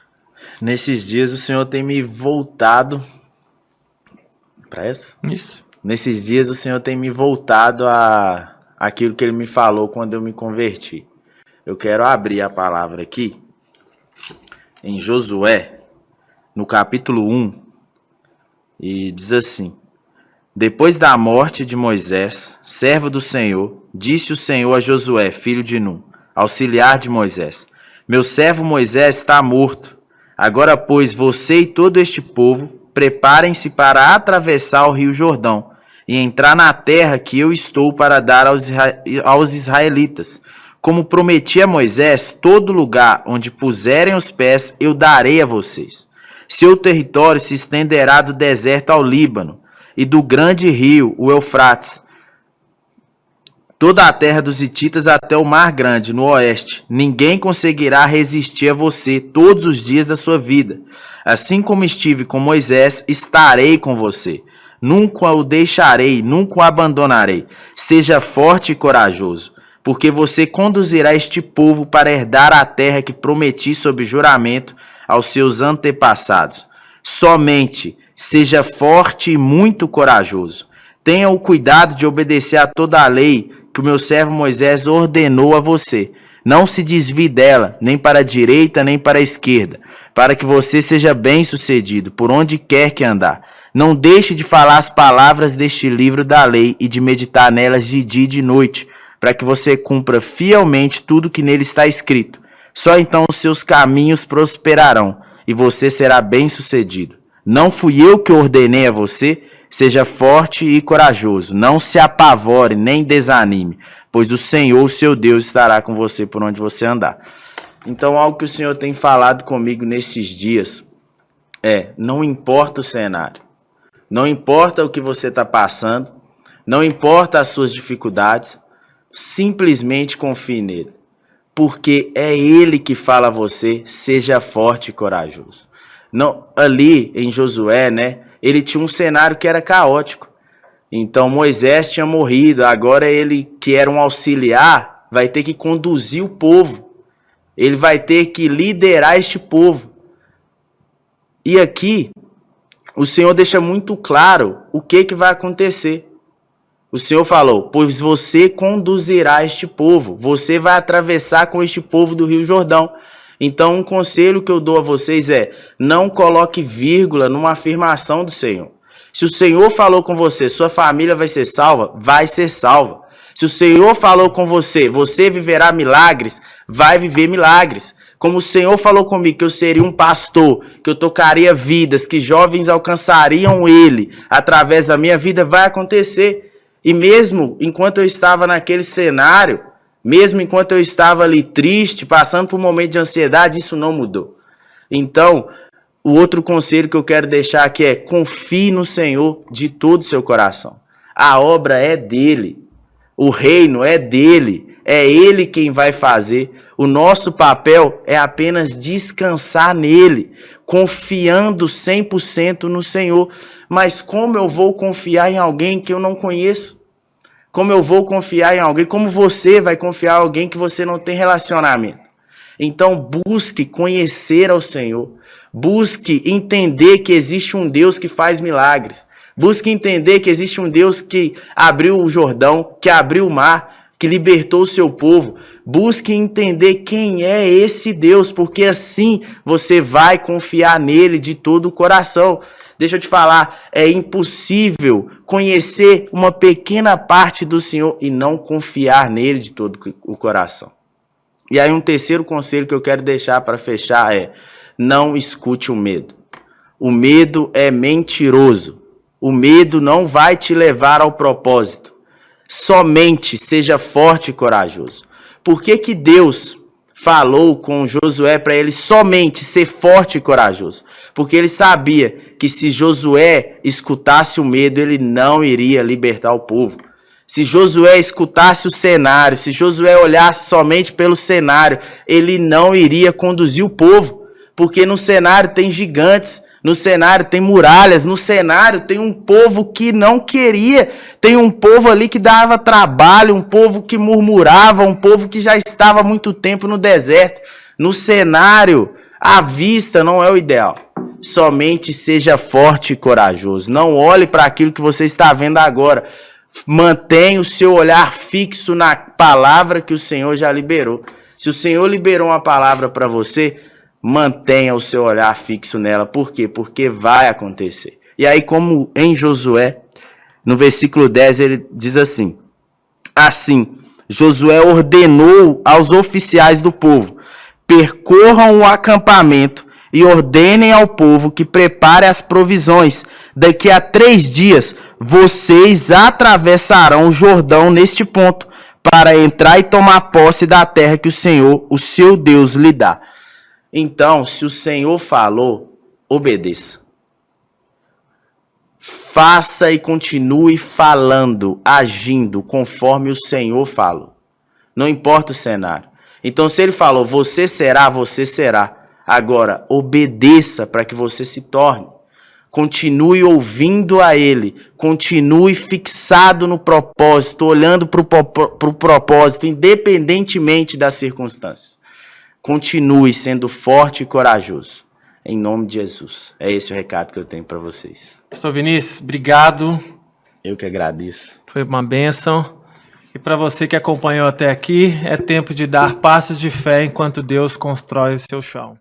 Nesses dias o Senhor tem me voltado para essa? Isso. Nesses dias o Senhor tem me voltado a aquilo que Ele me falou quando eu me converti. Eu quero abrir a palavra aqui em Josué, no capítulo 1, e diz assim: depois da morte de Moisés, servo do Senhor, disse o Senhor a Josué, filho de Num, auxiliar de Moisés: meu servo Moisés está morto. Agora, pois, você e todo este povo, preparem-se para atravessar o rio Jordão e entrar na terra que eu estou para dar aos israelitas. Como prometi a Moisés, todo lugar onde puserem os pés eu darei a vocês. Seu território se estenderá do deserto ao Líbano e do grande rio, o Eufrates, toda a terra dos hititas até o Mar Grande, no oeste. Ninguém conseguirá resistir a você todos os dias da sua vida. Assim como estive com Moisés, estarei com você. Nunca o deixarei, nunca o abandonarei. Seja forte e corajoso, porque você conduzirá este povo para herdar a terra que prometi sob juramento aos seus antepassados. Somente seja forte e muito corajoso. Tenha o cuidado de obedecer a toda a lei que o meu servo Moisés ordenou a você. Não se desvie dela, nem para a direita, nem para a esquerda, para que você seja bem-sucedido por onde quer que andar. Não deixe de falar as palavras deste livro da lei e de meditar nelas de dia e de noite, para que você cumpra fielmente tudo que nele está escrito. Só então os seus caminhos prosperarão e você será bem-sucedido. Não fui eu que ordenei a você? Seja forte e corajoso, não se apavore nem desanime, pois o Senhor, seu Deus, estará com você por onde você andar. Então, algo que o Senhor tem falado comigo nesses dias não importa o cenário, não importa o que você está passando, não importa as suas dificuldades, simplesmente confie nele, porque é ele que fala a você, seja forte e corajoso. Não, ali em Josué, ele tinha um cenário que era caótico. Então Moisés tinha morrido, agora ele, que era um auxiliar, vai ter que conduzir o povo. Ele vai ter que liderar este povo. E aqui, o Senhor deixa muito claro o que vai acontecer. O Senhor falou, pois você conduzirá este povo, você vai atravessar com este povo do Rio Jordão. Então, um conselho que eu dou a vocês é, não coloque vírgula numa afirmação do Senhor. Se o Senhor falou com você, sua família vai ser salva, vai ser salva. Se o Senhor falou com você, você viverá milagres, vai viver milagres. Como o Senhor falou comigo que eu seria um pastor, que eu tocaria vidas, que jovens alcançariam Ele através da minha vida, vai acontecer. E mesmo enquanto eu estava naquele cenário, mesmo enquanto eu estava ali triste, passando por um momento de ansiedade, isso não mudou. Então, o outro conselho que eu quero deixar aqui é, confie no Senhor de todo o seu coração. A obra é dele. O reino é dele, é ele quem vai fazer. O nosso papel é apenas descansar nele, confiando 100% no Senhor. Mas como eu vou confiar em alguém que eu não conheço? Como eu vou confiar em alguém? Como você vai confiar em alguém que você não tem relacionamento? Então busque conhecer ao Senhor. Busque entender que existe um Deus que faz milagres. Busque entender que existe um Deus que abriu o Jordão, que abriu o mar, que libertou o seu povo. Busque entender quem é esse Deus, porque assim você vai confiar nele de todo o coração. Deixa eu te falar, é impossível conhecer uma pequena parte do Senhor e não confiar nele de todo o coração. E aí um terceiro conselho que eu quero deixar para fechar é, não escute o medo. O medo é mentiroso. O medo não vai te levar ao propósito. Somente seja forte e corajoso. Por que que Deus falou com Josué para ele somente ser forte e corajoso? Porque ele sabia que se Josué escutasse o medo, ele não iria libertar o povo. Se Josué escutasse o cenário, se Josué olhasse somente pelo cenário, ele não iria conduzir o povo. Porque no cenário tem gigantes, no cenário tem muralhas, no cenário tem um povo que não queria, tem um povo ali que dava trabalho, um povo que murmurava, um povo que já estava há muito tempo no deserto. No cenário, a vista não é o ideal. Somente seja forte e corajoso. Não olhe para aquilo que você está vendo agora. Mantenha o seu olhar fixo na palavra que o Senhor já liberou. Se o Senhor liberou uma palavra para você, mantenha o seu olhar fixo nela. Por quê? Porque vai acontecer. E aí, como em Josué, no versículo 10, ele diz assim: assim, Josué ordenou aos oficiais do povo, percorram o acampamento e ordenem ao povo que prepare as provisões. Daqui a 3 dias, vocês atravessarão o Jordão neste ponto, para entrar e tomar posse da terra que o Senhor, o seu Deus, lhe dá. Então, se o Senhor falou, obedeça. Faça e continue falando, agindo conforme o Senhor falou. Não importa o cenário. Então, se ele falou, você será, você será. Agora, obedeça para que você se torne. Continue ouvindo a ele. Continue fixado no propósito, olhando para o propósito, independentemente das circunstâncias. Continue sendo forte e corajoso. Em nome de Jesus. É esse o recado que eu tenho para vocês. Pastor Vinícius, obrigado. Eu que agradeço. Foi uma bênção. E para você que acompanhou até aqui, é tempo de dar passos de fé enquanto Deus constrói o seu chão.